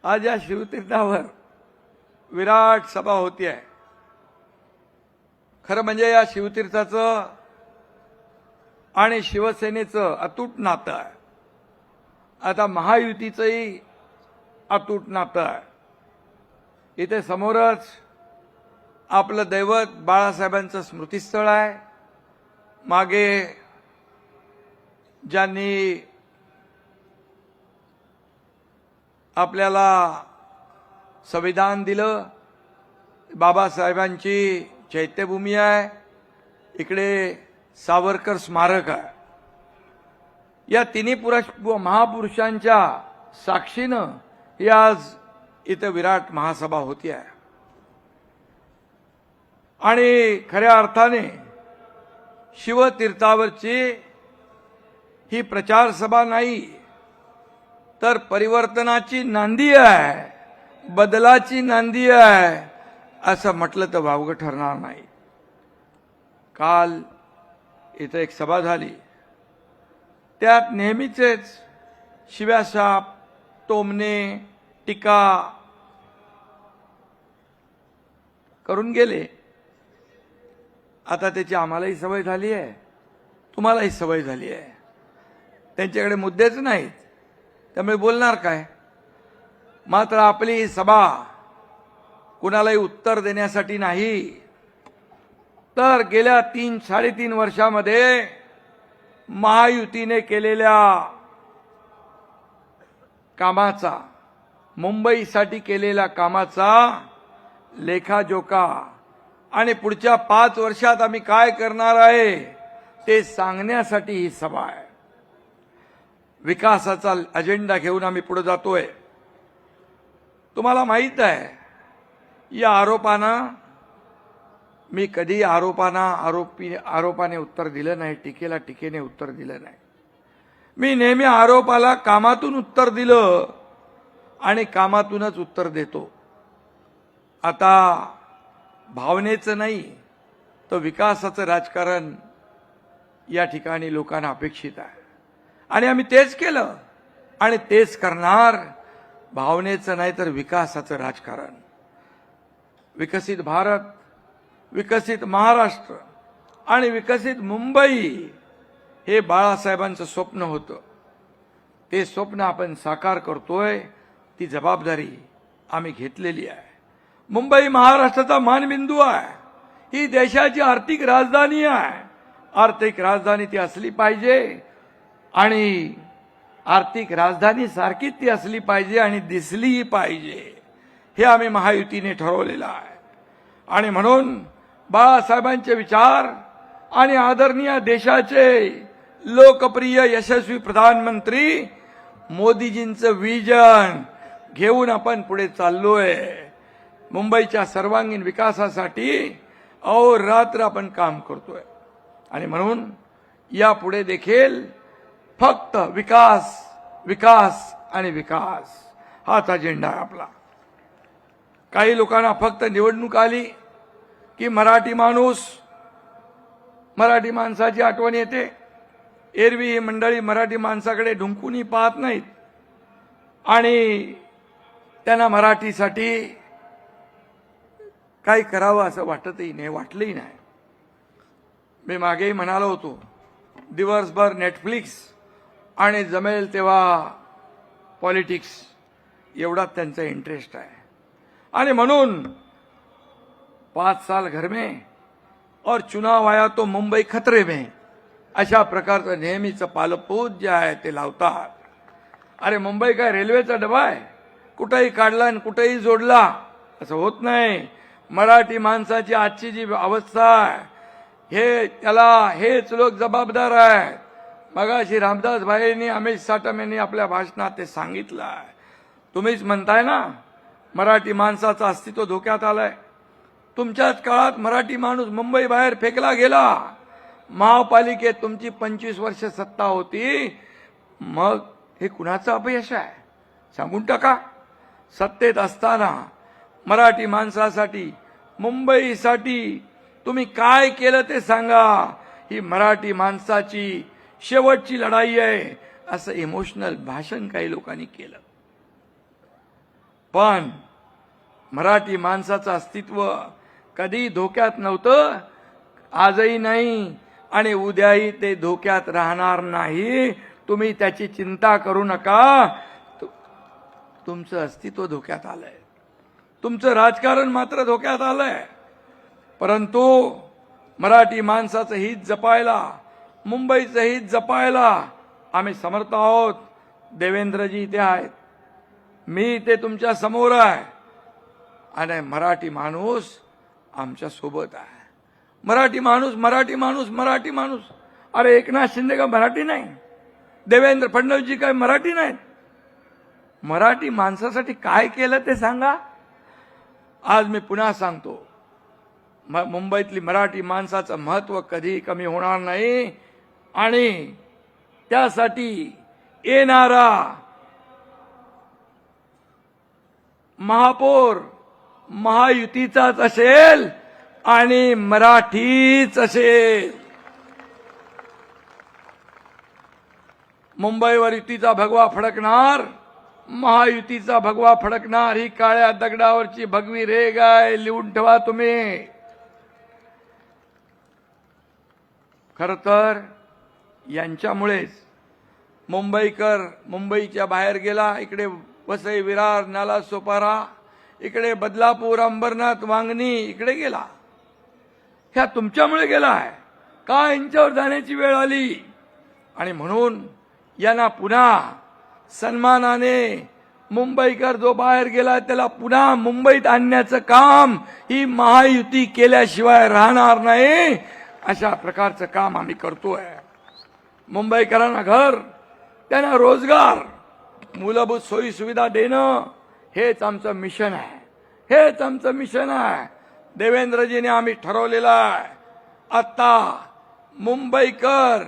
आज या शिवतीर्थावर विराट सभा होती आहे. खरं म्हणजे या शिवतीर्थाचं आणि शिवसेनेचं अतूट नातं आहे. आता महायुतीचंही अतूट नातं आहे. इथे समोरच आपलं दैवत बाळासाहेबांचं स्मृतिस्थळ आहे. मागे ज्यांनी आपल्याला संविधान दिलं बाबासाहेबांची चैत्यभूमी आहे. इकडे सावरकर स्मारक आहे. या तिन्ही महापुरुषांच्या साक्षीनं ही आज इथं विराट महासभा होती आहे. आणि खऱ्या अर्थाने शिवतीर्थावरची ही प्रचार सभा नाही तर परिवर्तनाची नांदी आहे, बदलाची नांदी आहे असं म्हटलं तर वावगं ठरणार नाही. काल इथं एक सभा झाली. त्यात नेहमीचेच शिव्याशाप, टोमणे, टीका करून गेले. आता त्याची आम्हालाही सवय झाली आहे, तुम्हालाही सवय झाली आहे. त्यांच्याकडे मुद्देच नाहीत, त्यामुळे बोलणार काय. मात्र आपली ही सभा कुणालाही उत्तर देण्यासाठी नाही, तर गेल्या 3-3.5 वर्षामध्ये महायुतीने केलेल्या कामाचा, मुंबईसाठी केलेल्या कामाचा लेखाजोखा आणि पुढच्या 5 वर्षात आम्ही काय करणार आहे ते सांगण्यासाठी ही सभा आहे. विकासाचा अजेंडा घेऊन आम्ही पुढे जातोय. तुम्हाला माहित आहे, या आरोपानं मी कधी आरोपाने उत्तर दिलं नाही, टीकेला टीकेने उत्तर दिलं नाही. मी नेहमी आरोपाला कामातून उत्तर दिलं आणि कामातूनच उत्तर देतो. आता भावनेचं नाही तर विकासाचं राजकारण या ठिकाणी लोकांना अपेक्षित आहे आणि आम्ही तेच केलं आणि तेच करणार. भावनेचं नाही तर विकासाचं राजकारण. विकसित भारत, विकसित महाराष्ट्र आणि विकसित मुंबई हे बाळासाहेबांचं स्वप्न होतं. ते स्वप्न आपण साकार करतोय, ती जबाबदारी आम्ही घेतलेली आहे. मुंबई महाराष्ट्राचा मानबिंदू आहे. ही देशाची आर्थिक राजधानी आहे. आर्थिक राजधानी ती असली पाहिजे आणि आर्थिक राजधानी सारखीच ती असली पाहिजे आणि दिसलीही पाहिजे. हे आम्ही महायुतीने ठरवलेलं आहे. आणि म्हणून बाळासाहेबांचे विचार आणि आदरणीय देशाचे लोकप्रिय यशस्वी प्रधानमंत्री मोदीजींचं विजन घेऊन आपण पुढे चाललोय. मुंबईच्या सर्वांगीण विकासासाठी अहोरात्र आपण काम करतोय आणि म्हणून यापुढे देखील फक्त विकास, विकास आणि विकास हाच अजेंडा आहे आपला. काही लोकांना फक्त निवडणूक आली की मराठी माणसाची आठवण येते. एरवी ही मंडळी मराठी माणसाकडे ढुंकूनही पाहत नाहीत आणि त्यांना मराठीसाठी काही करावं असं वाटतही नाही, वाटलंही नाही. मी मागेही म्हणालो होतो, दिवसभर नेटफ्लिक्स आणि जमेल तेव्हा पॉलिटिक्स एवढाच त्यांचा इंटरेस्ट आहे. आणि म्हणून 5 साल घर में और चुनाव आया तो मुंबई खतरे में अशा प्रकारचं नेहमीचं पालपूत जे आहे ते लावतात. अरे मुंबई काय रेल्वेचा डबा आहे, कुठेही काढला आणि कुठेही जोडला असं होत नाही. मराठी माणसाची आजची जी अवस्था आहे त्याला हेच लोक जबाबदार आहेत. मगाशी रामदास भाईंनी, अमित साटम यांनी आपल्या भाषणात ते सांगितलं आहे. तुम्हीच म्हणताय ना मराठी माणसाचं अस्तित्व धोक्यात आलंय. तुमच्याच काळात मराठी माणूस मुंबई बाहेर फेकला गेला. महापालिकेत तुमची 25 वर्ष सत्ता होती. मग हे कुणाचं अपयश आहे सांगून टाका. सत्तेत असताना मराठी माणसासाठी, मुंबईसाठी तुम्ही काय केलं ते सांगा. ही मराठी माणसाची शेवटची लढाई आहे असं इमोशनल भाषण काही लोकांनी केलं. पण मराठी माणसाचं अस्तित्व कधी धोक्यात नव्हतं, आजही नाही आणि उद्याही ते धोक्यात राहणार नाही. तुम्ही त्याची चिंता करू नका. तुमचं अस्तित्व धोक्यात आलंय, तुमचं राजकारण मात्र धोक्यात आलंय. परंतु मराठी माणसाचं हित जपायला, मुंबईचं हित जपायला आम्ही समर्थ आहोत. देवेंद्रजी इथे आहेत, मी इथे तुमच्या समोर आहे आणि मराठी माणूस आमच्या सोबत आहे. मराठी माणूस, मराठी माणूस, मराठी माणूस. अरे एकनाथ शिंदे का मराठी नाही? देवेंद्र फडणवीसजी काय मराठी नाहीत? मराठी माणसासाठी काय केलं ते सांगा. आज मी पुन्हा सांगतो, मुंबईतली मराठी माणसाचं महत्व कधी कमी होणार नाही आणि त्यासाठी येणारा महापौर महायुतीचाच असेल आणि मराठीच असेल. मुंबईवर युतीचा भगवा फडकणार, महायुतीचा भगवा फडकणार. ही काळ्या दगडावरची भगवी रेग आहे, लिहून ठेवा तुम्ही. खर तर यांच्यामुळेच मुंबईकर मुंबईच्या बाहेर गेला. इकडे वसई, विरार, नाला सोपारा, इकडे बदलापूर, अंबरनाथ, वांगणी इकडे गेला. ह्या तुमच्यामुळे गेलाय का? यांच्यावर जाण्याची वेळ आली आणि म्हणून यांना पुन्हा सन्मानाने मुंबईकर जो बाहेर गेला त्याला पुन्हा मुंबईत आणण्याचं काम ही महायुती केल्याशिवाय राहणार नाही. अशा प्रकारचं काम आम्ही करतोय. मुंबईकरांना घर, त्यांना रोजगार, मूलभूत सोयी सुविधा देणं हेच आमचं मिशन आहे. हेच आमचं मिशन आहे. देवेंद्रजीने आम्ही ठरवलेलं आहे. आता मुंबईकर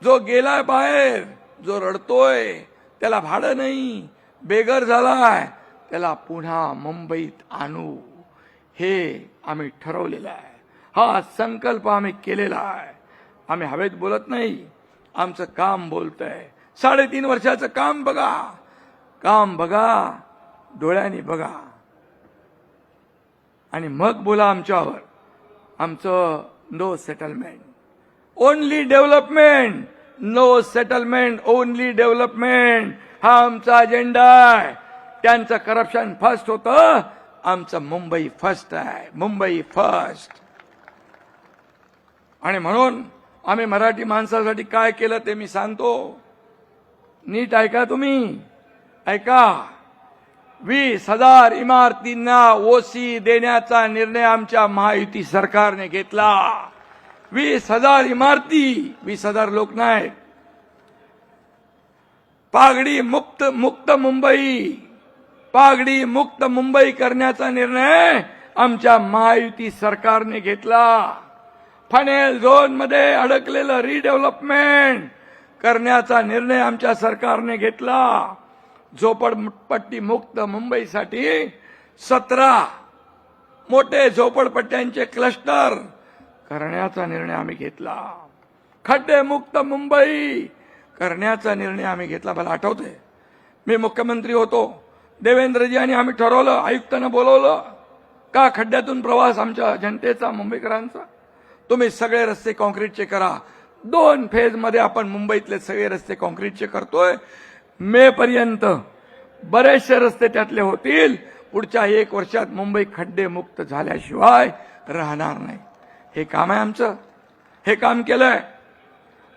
जो गेलाय बाहेर, जो रडतोय, त्याला भाडं नाही, बेघर झालाय, त्याला पुन्हा मुंबईत आणू, हे आम्ही ठरवलेलं आहे. हा संकल्प आम्ही केलेला आहे. आम्ही हवेत बोलत नाही, आमचं काम बोलतंय. 3.5 वर्षाचं काम बघा, काम बघा, डोळ्यांनी बघा आणि मग बोला आमच्यावर. आमचं no settlement, only development. No settlement, only development हा आमचा अजेंडा आहे. त्यांचं करप्शन फर्स्ट होतं, आमचं मुंबई फर्स्ट आहे. मुंबई फर्स्ट. आणि म्हणून आम्ही मराठी माणसासाठी काय केलं ते मी सांगतो. नीट ऐका तुम्ही, ऐका. 20,000 इमारतींना ओसी देण्याचा निर्णय आमच्या महायुती सरकारने घेतला. 20,000 इमारती, 20,000 लोक नाहीत. पागडी मुक्त मुंबई, पागडी मुक्त मुंबई करण्याचा निर्णय आमच्या महायुती सरकारने घेतला. फनेल झोन मध्ये अडकलेलं रिडेव्हलपमेंट करण्याचा निर्णय आमच्या सरकारने घेतला. झोपडपट्टी मुक्त मुंबईसाठी 17 मोठे झोपडपट्ट्यांचे क्लस्टर करण्याचा निर्णय आम्ही घेतला. खड्डे मुक्त मुंबई करण्याचा निर्णय आम्ही घेतला. मला आठवतंय, मी मुख्यमंत्री होतो, देवेंद्रजी आणि आम्ही ठरवलं, आयुक्तांना बोलवलं, का खड्ड्यातून प्रवास आमच्या जनतेचा, मुंबईकरांचा, तुम्ही सगळे रस्ते काँक्रीटचे करा. 2 फेजमध्ये आपण मुंबईतले सगळे रस्ते काँक्रीटचे करतोय. मे पर्यंत बरेचसे रस्ते त्यातले होतील. पुढच्या 1 वर्षात मुंबई खड्डे मुक्त झाल्याशिवाय राहणार नाही. हे काम आहे आमचं. हे काम केलंय.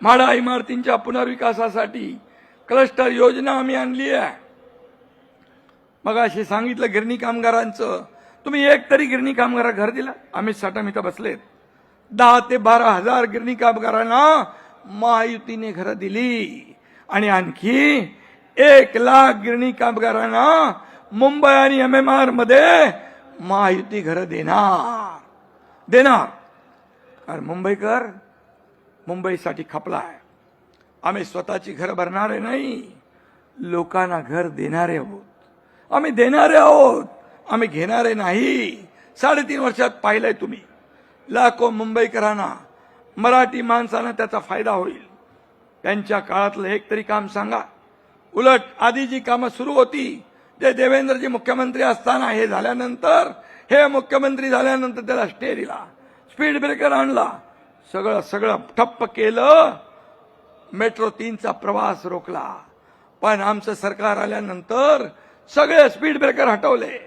म्हाडा इमारतींच्या पुनर्विकासासाठी क्लस्टर योजना आम्ही आणली आहे. मग अशी सांगितलं गिरणी कामगारांचं, तुम्ही एक तरी गिरणी कामगार घर दिला. आम्ही साठम इथं बसलेत. 10 ते 12 हजार गिरणी कामगारांना महायुतीने घरं दिली आणि आणखी 1 लाख गिरणी कामगारांना मुंबई आणि MMR मध्ये महायुती घरं देणार. कारण मुंबईकर मुंबईसाठी खपला आहे. आम्ही स्वतःची घर भरणारे नाही, लोकांना घर देणारे आहोत. आम्ही देणारे आहोत, आम्ही घेणारे नाही. 3.5 वर्षात पाहिलंय तुम्ही. लाखो मुंबईकरांना, मराठी माणसांना त्याचा फायदा होईल. त्यांच्या काळातलं एक तरी काम सांगा. उलट आधी जी कामं सुरू होती, ते देवेंद्रजी मुख्यमंत्री असताना, हे झाल्यानंतर, हे मुख्यमंत्री झाल्यानंतर त्याला स्टे दिला, स्पीड ब्रेकर आणला, सगळं ठप्प केलं. मेट्रो 3चा प्रवास रोखला. पण आमचं सरकार आल्यानंतर सगळे स्पीड ब्रेकर हटवले.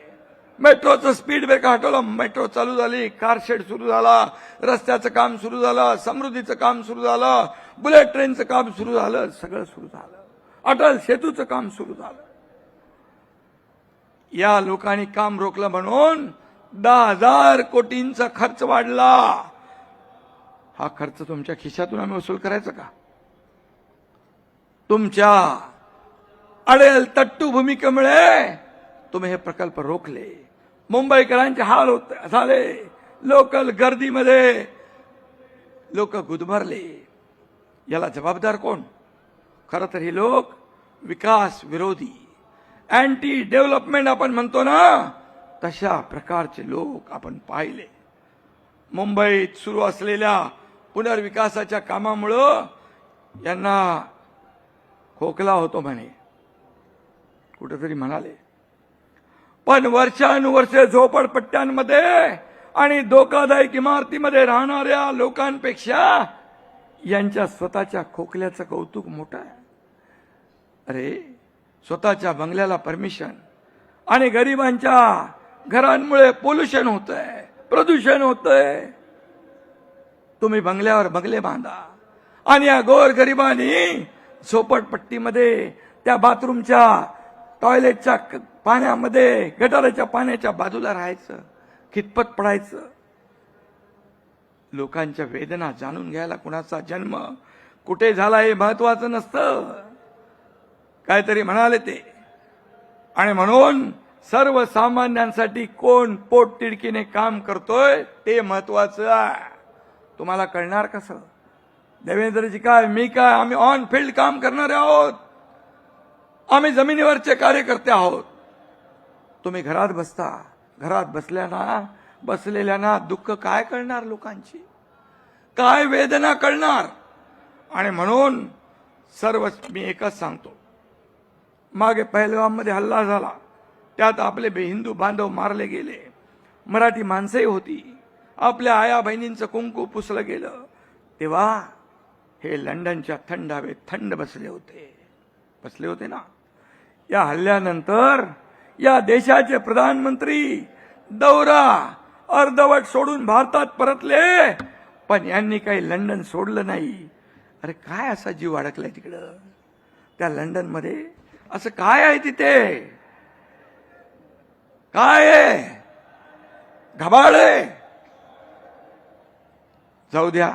मेट्रोचं स्पीड ब्रेकर हटवलं. मेट्रो चालू झाली, कारशेड सुरू झाला, रस्त्याचं काम सुरू झालं, समृद्धीचं काम सुरू झालं, बुलेट ट्रेनचं काम सुरू झालं, सगळं सुरू झालं. अटल सेतूचं काम सुरू झालं. या लोकांनी काम रोखलं म्हणून 10,000 कोटींचा खर्च वाढला. हा खर्च तुमच्या खिशातून आम्ही वसूल करायचा का? तुमच्या अडेल तट्टू भूमिकेमुळे तुम्ही हे प्रकल्प रोखले. मुंबईकरांचे हाल झाले. लोकल गर्दीमध्ये लोक गुदमरले. याला जबाबदार कोण? खरं तर हे लोक विकास विरोधी, अँटी डेव्हलपमेंट आपण म्हणतो ना, तशा प्रकारचे लोक आपण पाहिले. मुंबईत सुरू असलेल्या पुनर्विकासाच्या कामामुळं यांना खोकला होतो म्हणे, कुठेतरी म्हणाले. पण वर्षानुवर्ष झोपडपट्ट्यांमध्ये आणि धोकादायक इमारतीमध्ये राहणाऱ्या लोकांपेक्षा यांच्या स्वतःच्या खोकल्याचं कौतुक मोठं आहे. अरे स्वतःच्या बंगल्याला परमिशन आणि गरिबांच्या घरांमुळे पोल्युशन होतंय, प्रदूषण होतंय. तुम्ही बंगल्यावर बंगले बांधा आणि या गोर गरिबांनी झोपडपट्टीमध्ये त्या बाथरूमच्या टॉयलेटच्या पाण्यामध्ये गटाराच्या पाण्याच्या बाजूला राहायचं, खितपत पडायचं. लोकांच्या वेदना जाणून घ्यायला कुणाचा जन्म कुठे झाला हे महत्वाचं नसतं. काहीतरी म्हणाले ते. आणि म्हणून सर्वसामान्यांसाठी कोण पोटतिडकीने काम करतोय ते महत्वाचं आहे. तुम्हाला कळणार कसं? देवेंद्रजी काय, मी काय, आम्ही ऑन फील्ड काम करणारे आहोत. आम्ही जमिनीवरचे कार्यकर्ते आहोत. तुम्ही घरात बसता, घरात बसलेल्यांना दुःख काय कळणार, लोकांची काय वेदना कळणार. आणि म्हणून मी एकच सांगतो, मागे पहलगाममध्ये हल्ला झाला, त्यात आपले हिंदू बांधव मारले गेले, मराठी माणसंही होती, आपल्या आया बहिणींचं कुंकू पुसलं गेलं, तेव्हा हे लंडनच्या थंड हवेत थंड बसले होते ना. या हल्ल्यानंतर या देशाचे प्रधानमंत्री दौरा अर्धवट सोडून भारतात परतले, पण यांनी काही लंडन सोडलं नाही. अरे काय असा जीव अडकलाय तिकडं त्या लंडन मध्ये? असं काय आहे तिथे? काय आहे? घबाड आहे? जाऊ द्या,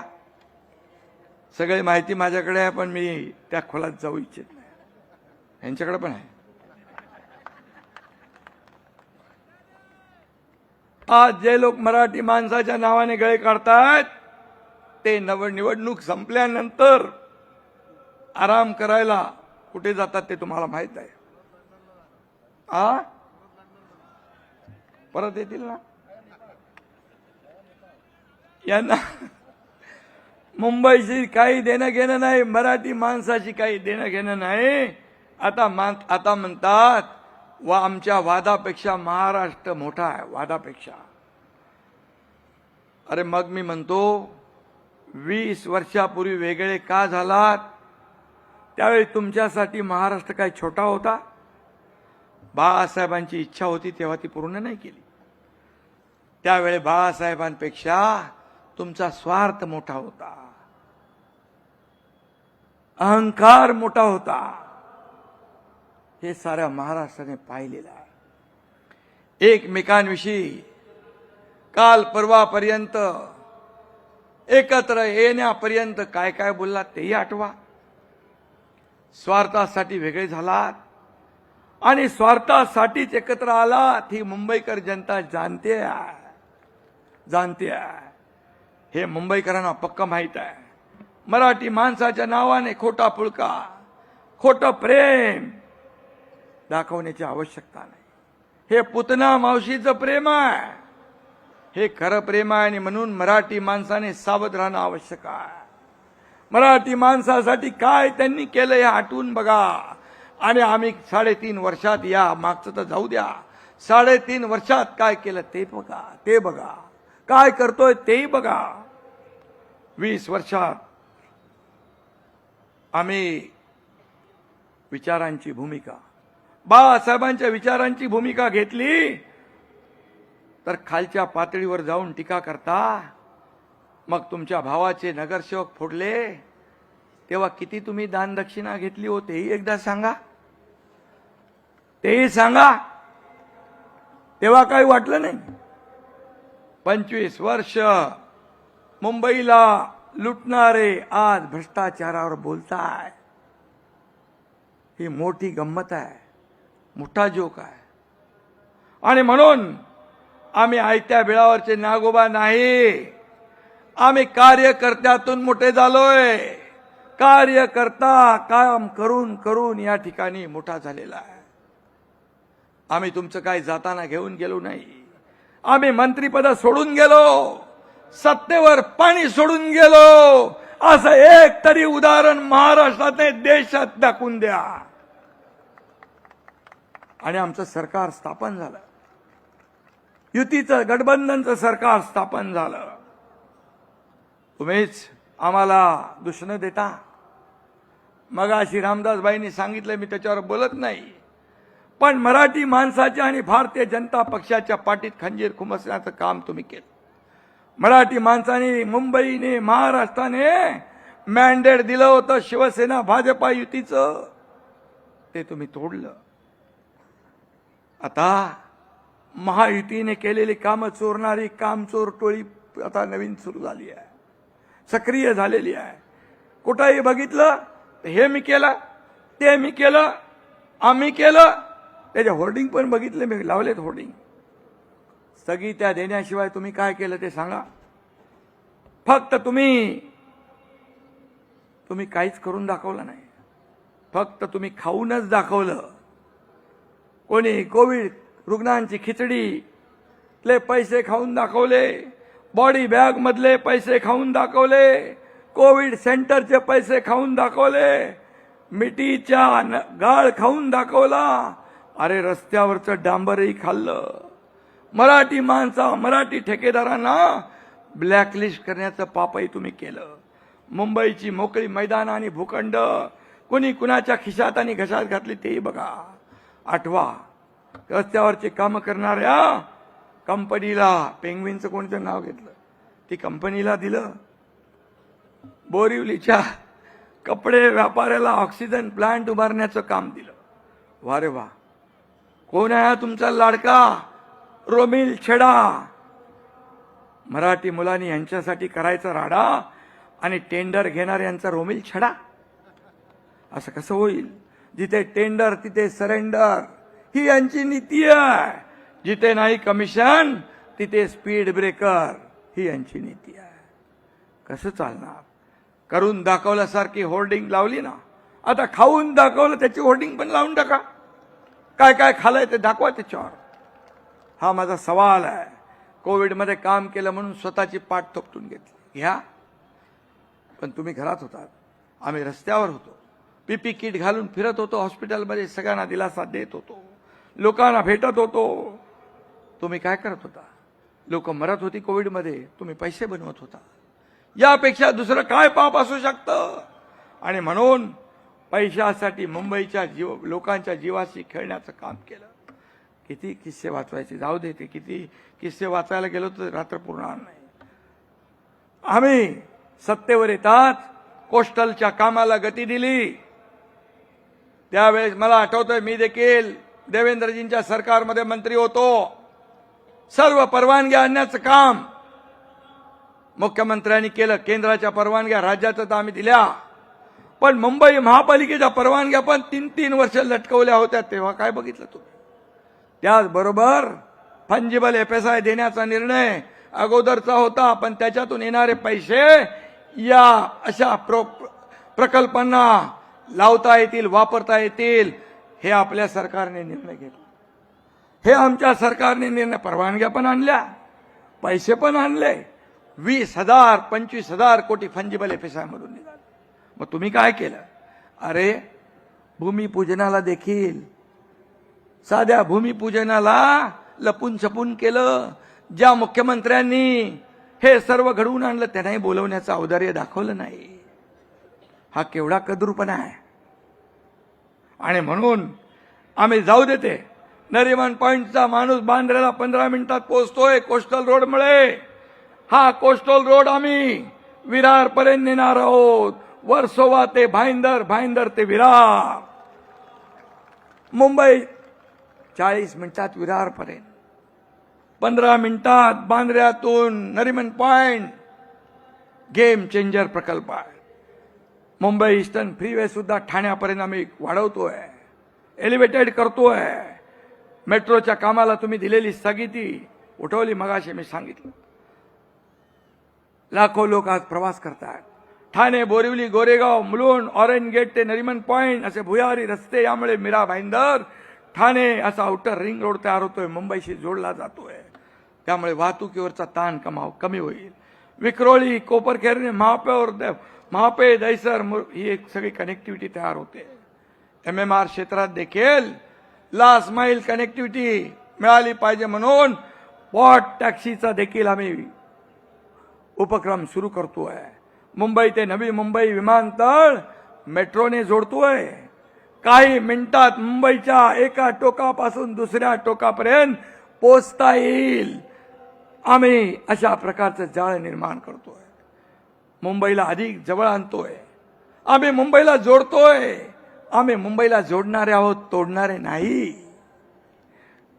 सगळी माहिती माझ्याकडे आहे, पण मी त्या खोलात जाऊ इच्छित नाही. यांच्याकडे पण आहे. आज जे लोक मराठी माणसाच्या नावाने गळे काढतात ते निवडणूक संपल्यानंतर आराम करायला कुठे जातात ते तुम्हाला माहित आहे. परत येतील ना. यांना मुंबईशी काही देणं घेणं नाही, मराठी माणसाशी काही देणं घेणं नाही. आता म्हणतात आमच्या वादापेक्षा महाराष्ट्र मोठा आहे, वादापेक्षा. अरे मग मी म्हणतो 20 वर्षापूर्वी वेगळे का झालात? त्यावेळी तुमच्यासाठी महाराष्ट्र काय छोटा होता? बाळासाहेबांची इच्छा होती तेव्हा ती पूर्ण नाही केली. त्यावेळी बाळासाहेबांपेक्षा तुमचा स्वार्थ मोठा होता, अहंकार मोठा होता. हे साऱ्या महाराष्ट्राने पाहिलेलं आहे. एकमेकांविषयी काल परवापर्यंत एकत्र येण्यापर्यंत काय काय बोललात तेही आठवा. स्वार्थासाठी वेगळे झालात आणि स्वार्थासाठीच एकत्र आलात ही मुंबईकर जनता जाणते आहे. हे मुंबईकरांना पक्का माहित आहे. मराठी माणसाच्या नावाने खोटा पुळका, खोटं प्रेम दाखवण्याची आवश्यकता नाही. हे पुतना मावशीचं प्रेम आहे, हे खरं प्रेम आहे. आणि म्हणून मराठी माणसाने सावध राहणं आवश्यक आहे. मराठी माणसासाठी काय त्यांनी केलं हे आठवून बघा. आणि आम्ही 3.5 वर्षात, या मागचं तर जाऊ द्या, 3.5 वर्षात काय केलं ते बघा, काय करतोय तेही बघा. 20 वर्षात आम्ही विचारांची भूमिका, बाळासाहेबांच्या विचारांची भूमिका घेतली, तर खालच्या पातळीवर जाऊन टीका करता. मग तुमच्या भावाचे नगरसेवक फोडले तेव्हा किती तुम्ही दानदक्षिणा घेतली हो तेही एकदा सांगा. तेही सांगा. तेव्हा काही वाटलं नाही. 25 वर्ष मुंबईला लुटणारे आज भ्रष्टाचारावर बोलताय. ही मोठी गंमत आहे, मोठा जोक आहे. आणि म्हणून आम्ही आयत्या बिळावरचे नागोबा नाही. आम्ही कार्यकर्त्यातून मोठे झालोय. कार्यकर्ता काम करून करून या ठिकाणी मोठा झालेला आहे. आम्ही तुमचं काही जाताना घेऊन गेलो नाही. आम्ही मंत्रिपद सोडून गेलो, सत्तेवर पाणी सोडून गेलो, असं एक तरी उदाहरण महाराष्ट्रात नाही, देशात दाखवून द्या. आणि आमचं सरकार स्थापन झालं, युतीचं गठबंधनचं सरकार स्थापन झालं. तुम्हीच आम्हाला दुष्ण देता. मगाशी रामदासबाईंनी सांगितलं, मी त्याच्यावर बोलत नाही, पण मराठी माणसाच्या आणि भारतीय जनता पक्षाच्या पाठीत खंजीर खुमसण्याचं काम तुम्ही केलं. मराठी माणसाने, मुंबईने, महाराष्ट्राने मॅन्डेट दिलं होतं शिवसेना भाजपा युतीचं, ते तुम्ही तोडलं. आता महायुतीने केलेली कामं चोरणारी कामचोर टोळी आता नवीन सुरू झाली आहे, सक्रिय झालेली आहे. कुठंही बघितलं हे मी केलं, ते मी केलं, आम्ही केलं. त्याचे होर्डिंग पण बघितले मी, लावलेत होर्डिंग. स्थगित्या देण्याशिवाय तुम्ही काय केलं ते सांगा. फक्त तुम्ही काहीच करून दाखवलं नाही, फक्त तुम्ही खाऊनच दाखवलं. कोणी कोविड रुग्णांची खिचडीतले पैसे खाऊन दाखवले, बॉडी बॅग मधले पैसे खाऊन दाखवले, कोविड सेंटरचे पैसे खाऊन दाखवले, मिठीच्या गाळ खाऊन दाखवला. अरे रस्त्यावरचं डांबरही खाल्लं. मराठी माणसा, मराठी ठेकेदारांना ब्लॅकलिस्ट करण्याचं पापही तुम्ही केलं. मुंबईची मोकळी मैदान आणि भूखंड कोणी कुणाच्या खिशात आणि घशात घातली तेही बघा. आठवा, रस्त्यावरचे काम करणाऱ्या कंपनीला, पेंग्विनचं कोणतं नाव घेतलं, ती कंपनीला दिलं. बोरिवलीच्या कपडे व्यापाऱ्याला ऑक्सिजन प्लांट उभारण्याचं काम दिलं. वा रे वा. कोण आहे तुमचा लाडका रोमिल छेडा? मराठी मुलांनी यांच्यासाठी करायचा राडा आणि टेंडर घेणाऱ्यांचा रोमिल छडा. असं कसं होईल? जिथे टेंडर तिथे सरेंडर, ही यांची नीती आहे. जिथे नाही कमिशन तिथे स्पीड ब्रेकर, ही यांची नीती आहे. कसं चालणार? करून दाखवल्यासारखी होर्डिंग लावली ना, आता खाऊन दाखवलं त्याची होर्डिंग पण लावून टाका. काय काय खाल्लंय ते दाखवा त्याच्यावर. हा माझा सवाल आहे. कोविडमध्ये काम केलं म्हणून स्वतःची पाठ थोपटून घेतली, घ्या. पण तुम्ही घरात होतात, आम्ही रस्त्यावर होतो, पीपी किट घालून फिरत होतो, हॉस्पिटलमध्ये सगळ्यांना दिलासा देत होतो, लोकांना भेटत होतो. तुम्ही काय करत होता? लोक मरत होती कोविडमध्ये, तुम्ही पैसे बनवत होता. यापेक्षा दुसरं काय पाप असू शकतं? आणि म्हणून पैशासाठी मुंबईच्या लोकांच्या जीवाशी खेळण्याचं काम केलं. किती किस्से वाचवायचे, जाऊ दे, ते किती किस्से वाचायला गेलो तर रात्र पुरणार नाही. आम्ही सत्तेवर येतात कोस्टलच्या कामाला गती दिली. त्यावेळेस मला आठवतंय, मी देखील देवेंद्रजींच्या सरकारमध्ये मंत्री होतो. सर्व परवानग्या आणण्याचं काम मुख्यमंत्र्यांनी केलं. केंद्राच्या परवानग्या राज्याचं तर आम्ही दिल्या, पण मुंबई महापालिकेच्या परवानग्या पण 3-3 वर्ष लटकवल्या होत्या. तेव्हा काय बघितलं तुम्ही? त्याचबरोबर फंजिबल FSI देण्याचा निर्णय अगोदरचा होता, पण त्याच्यातून येणारे पैसे या अशा प्रकल्पांना लावता येतील, वापरता येतील, हे आपल्या सरकारने निर्णय घेतला. हे आमच्या सरकारने निर्णय, परवानग्या पण आणल्या, पैसे पण आणले. 20,000 25,000 कोटी फंजिबल FSI मधून निघाले. मग तुम्ही काय केलं? अरे भूमिपूजनाला देखील, साध्या भूमिपूजनाला लपून छपून केलं. ज्या मुख्यमंत्र्यांनी हे सर्व घडवून आणलं त्यांनाही बोलवण्याचं औदार्य दाखवलं नाही. हा केवढा कद्रूपणा आहे. आणि म्हणून आम्ही जाऊ देते. नरिमन पॉइंटचा माणूस बांद्र्याला 15 मिनिटात पोहोचतोय कोस्टल रोडमुळे. हा कोस्टल रोड आम्ही विरार पर्यंत नेणार आहोत. वर्सोवा ते भाईंदर, भाईंदर ते विरार. मुंबई 40 मिनिटात विरार पर्यंत, 15 मिनिटात बांद्र्यातून नरिमन पॉइंट. गेम चेंजर प्रकल्प आहे. मुंबई ईस्टर्न फ्रीवे सुद्धा ठाण्यापर्यंत आम्ही वाढवतोय, एलिव्हेटेड करतोय. मेट्रोच्या कामाला तुम्ही दिलेली स्थगिती उठवली. मगाशी मी सांगितलं, लाखो लोक आज प्रवास करतात. ठाणे, बोरिवली, गोरेगाव, मुलुंड, ऑरेंज गेट ते नरिमन पॉइंट असे भुयारी रस्ते, यामुळे मीरा भाईंदर, ठाणे असा आउटर रिंग रोड तयार होतोय, मुंबईशी जोडला जातोय. त्यामुळे वाहतुकीवरचा ताण कमी होईल. विक्रोळी, कोपरखेरणे, महापौर, महापे दैसर ही एक सगळी कनेक्टिव्हिटी तयार होते. MMR क्षेत्रात देखील लास्ट माईल कनेक्टिव्हिटी मिळाली पाहिजे म्हणून पॉट टॅक्सीचा देखील आम्ही उपक्रम सुरू करतोय. मुंबई ते नवी मुंबई विमानतळ मेट्रोने जोडतोय. काही मिनिटात मुंबईच्या एका टोकापासून दुसऱ्या टोकापर्यंत पोहोचता येईल. आम्ही अशा प्रकारचं जाळ निर्माण करतोय. मुंबईला अधिक जवळ आणतोय. आम्ही मुंबईला जोडतोय. आम्ही मुंबईला जोडणारे आहोत, तोडणारे नाही.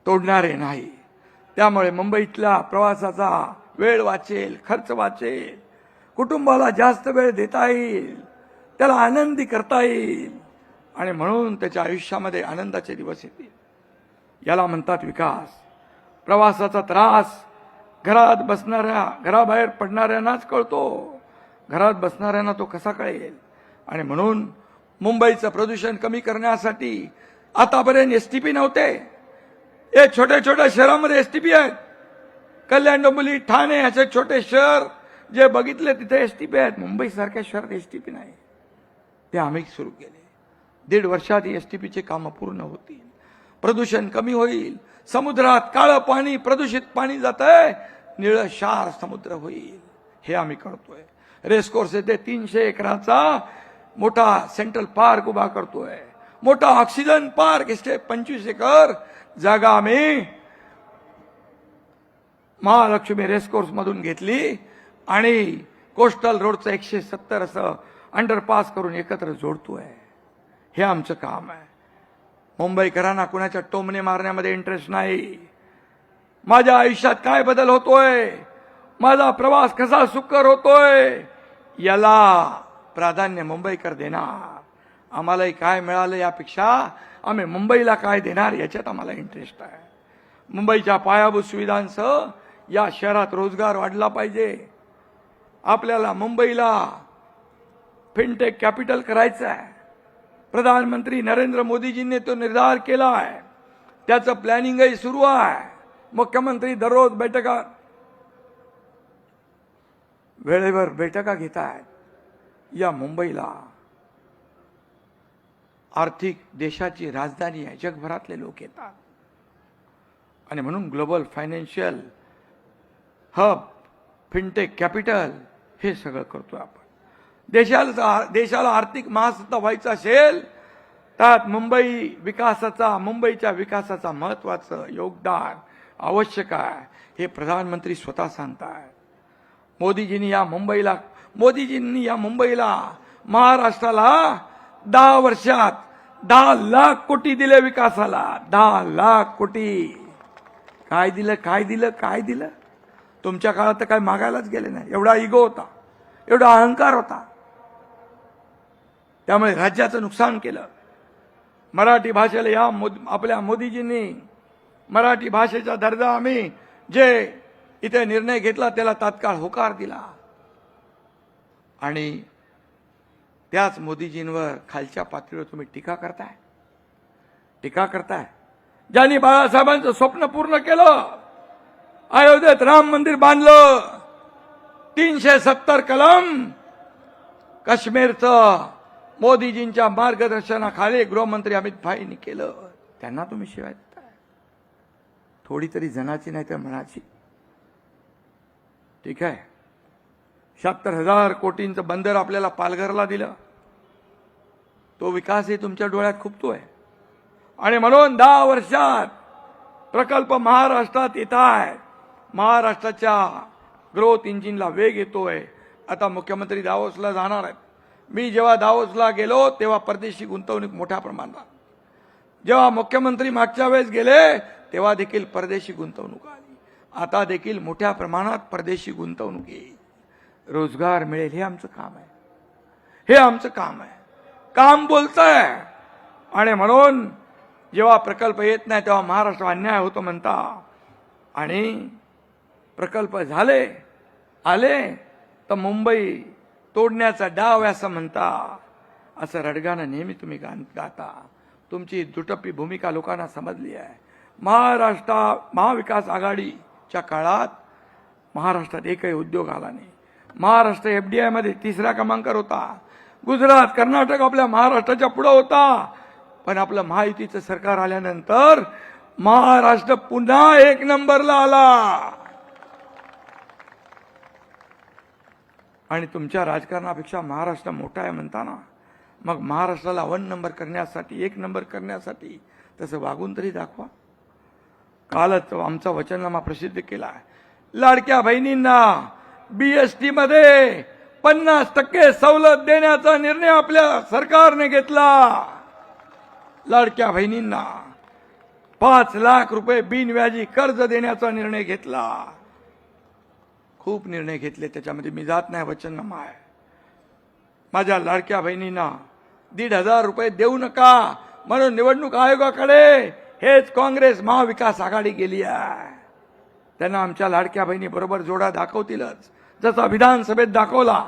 तोडणारे नाही. त्यामुळे मुंबईतल्या प्रवासाचा वेळ वाचेल, खर्च वाचेल, कुटुंबाला जास्त वेळ देता येईल, त्याला आनंदी करता येईल आणि म्हणून त्याच्या आयुष्यामध्ये आनंदाचे दिवस येतील. याला म्हणतात विकास. प्रवासाचा त्रास घराबाहेर पडणाऱ्यांनाच कळतो. घरात बसणाऱ्यांना तो कसा कळेल. आणि म्हणून मुंबईचं प्रदूषण कमी करण्यासाठी आतापर्यंत STP नव्हते. हे छोट्या छोट्या शहरामध्ये STP आहेत. कल्याण, डोंबिवली, ठाणे असे छोटे शहर जे बघितले तिथे STP आहेत. मुंबईसारख्या शहरात STP नाही. ते आम्ही सुरू केले. 1.5 वर्षात ही STPचे कामं पूर्ण होतील. प्रदूषण कमी होईल. समुद्रात काळं पाणी, प्रदूषित पाणी जात आहे, निळं शार समुद्र होईल. हे आम्ही करतोय. रेसकोर्स येथे 300 एकराचा मोठा सेंट्रल पार्क उभा करतोय. मोठा ऑक्सिजन पार्क, इथे 25 एकर जागा आम्ही महालक्ष्मी रेसकोर्स मधून घेतली आणि कोस्टल रोडचं 170 असं अंडरपास करून एकत्र जोडतोय. हे आमचं काम आहे. मुंबईकरांना कुणाच्या टोमणे मारण्यामध्ये इंटरेस्ट नाही. माझ्या आयुष्यात काय बदल होतोय, माझा प्रवास कसा सुकर होतोय, याला प्राधान्य मुंबईकर देणार. आम्हालाही काय मिळालं यापेक्षा आम्ही मुंबईला काय देणार याच्यात आम्हाला इंटरेस्ट आहे. मुंबईच्या पायाभूत सुविधांसह या शहरात रोजगार वाढला पाहिजे. आपल्याला मुंबईला फिनटेक कॅपिटल करायचं आहे. प्रधानमंत्री नरेंद्र मोदीजींनी तो निर्धार केला आहे. त्याचं प्लॅनिंगही सुरू आहे. मुख्यमंत्री दररोज वेळेवर बैठका घेत आहेत. या मुंबईला आर्थिक देशाची राजधानी आहे. जगभरातले लोक येतात आणि म्हणून global financial hub, fintech capital हे सगळं करतोय आपण. देशाला आर्थिक महासत्ता व्हायचं असेल त्यात मुंबईच्या विकासाचा महत्वाचं योगदान आवश्यक आहे. हे प्रधानमंत्री स्वतः सांगतात. मोदीजींनी या मुंबईला महाराष्ट्राला 10 वर्षात 10 लाख कोटी दिले विकासाला. 10 लाख कोटी. काय दिलं. तुमच्या काळात तर काय मागायलाच गेले नाही. एवढा इगो होता, एवढा अहंकार होता. त्यामुळे राज्याचं नुकसान केलं. मराठी भाषेला आपल्या मोदीजींनी मराठी भाषेचा दर्जा आम्ही जे इथे निर्णय घेतला त्याला तात्काळ होकार दिला. आणि त्याच मोदीजींवर खालच्या पातळीवर तुम्ही टीका करताय. ज्यांनी बाळासाहेबांचं स्वप्न पूर्ण केलं, अयोध्येत राम मंदिर बांधलं, 370 कलम काश्मीरचं मोदीजींच्या मार्गदर्शनाखाली गृहमंत्री अमित भाईंनी केलं. त्यांना तुम्ही शिवाय देताय. थोडी तरी जनाची नाही तर मनाची. ठीक आहे. 76,000 कोटींचं बंदर आपल्याला पालघरला दिलं. तो विकासही तुमच्या डोळ्यात खुपतोय. आणि म्हणून 10 वर्षात प्रकल्प महाराष्ट्रात येत आहेत. महाराष्ट्राच्या ग्रोथ इंजिनला वेग येतोय. आता मुख्यमंत्री दावोसला जाणार आहेत. मी जेव्हा दावोसला गेलो तेव्हा परदेशी गुंतवणूक मोठ्या प्रमाणात. जेव्हा मुख्यमंत्री मागच्या वेळेस गेले तेव्हा देखील परदेशी गुंतवणूक आली. आता देखील मोठ्या प्रमाणात परदेशी गुंतवणूक येईल. रोजगार मिळेल. हे आमचं काम आहे. काम बोलतंय. आणि म्हणून जेव्हा प्रकल्प येत नाही तेव्हा महाराष्ट्र अन्याय होतो म्हणता. आणि प्रकल्प आले तर मुंबई तोडण्याचा डाव असं म्हणता. असं रडगाणं नेहमी तुम्ही गाता. तुमची दुटप्पी भूमिका लोकांना समजली आहे. महाविकास आघाडीच्या काळात महाराष्ट्रात एकही उद्योग आला नाही. महाराष्ट्र एफडीआय मध्ये 3ऱ्या क्रमांकावर होता. गुजरात, कर्नाटक आपल्या महाराष्ट्राच्या पुढे होता. पण आपलं महायुतीचं सरकार आल्यानंतर महाराष्ट्र पुन्हा 1 नंबरला आला. आणि तुमच्या राजकारणापेक्षा महाराष्ट्र मोठा आहे म्हणताना मग महाराष्ट्राला 1 नंबर करण्यासाठी, 1 नंबर करण्यासाठी तसं वागून तरी दाखवा. कालच आमचा वचननामा प्रसिद्ध केला. लाडक्या बहिणींना बीएसटी मध्ये 50% सवलत देण्याचा निर्णय आपल्या सरकारने घेतला. लाडक्या बहिणींना 5 लाख रुपये बिनव्याजी कर्ज देण्याचा निर्णय घेतला. खूप निर्णय घेतले, त्याच्यामध्ये मी जात नाही, वचननामा आहे. माझ्या लाडक्या बहिणींना 1,500 रुपये देऊ नका म्हणून निवडणूक आयोगाकडे हेच काँग्रेस महाविकास आघाडी गेली आहे. त्यांना आमच्या लाडक्या बहिणी बरोबर जोडा दाखवतीलच, जसा विधानसभेत दाखवला.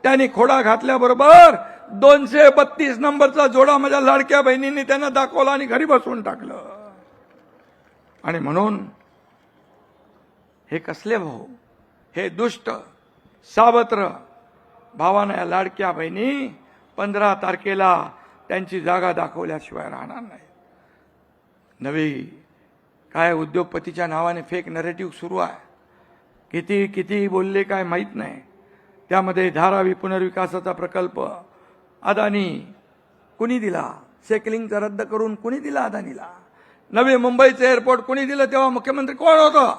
त्यांनी खोडा घातल्याबरोबर 232 नंबरचा जोडा माझ्या लाडक्या बहिणींनी त्यांना दाखवला आणि घरी बसवून टाकलं. आणि म्हणून हे कसले भाऊ, हे दुष्ट सावत्र भावानं या लाडक्या बहिणी 15 तारखेला त्यांची जागा दाखवल्याशिवाय राहणार नाही. नवी काय उद्योगपतीच्या नावाने फेक नरेटिव्ह सुरू आहे. किती बोलले काय माहीत नाही. त्यामध्ये धारावी पुनर्विकासाचा प्रकल्प अदानी कुणी दिला? सेकलिंगचा रद्द करून कुणी दिला अदानीला? नवी मुंबईचं एअरपोर्ट कुणी दिलं? तेव्हा मुख्यमंत्री कोण होतं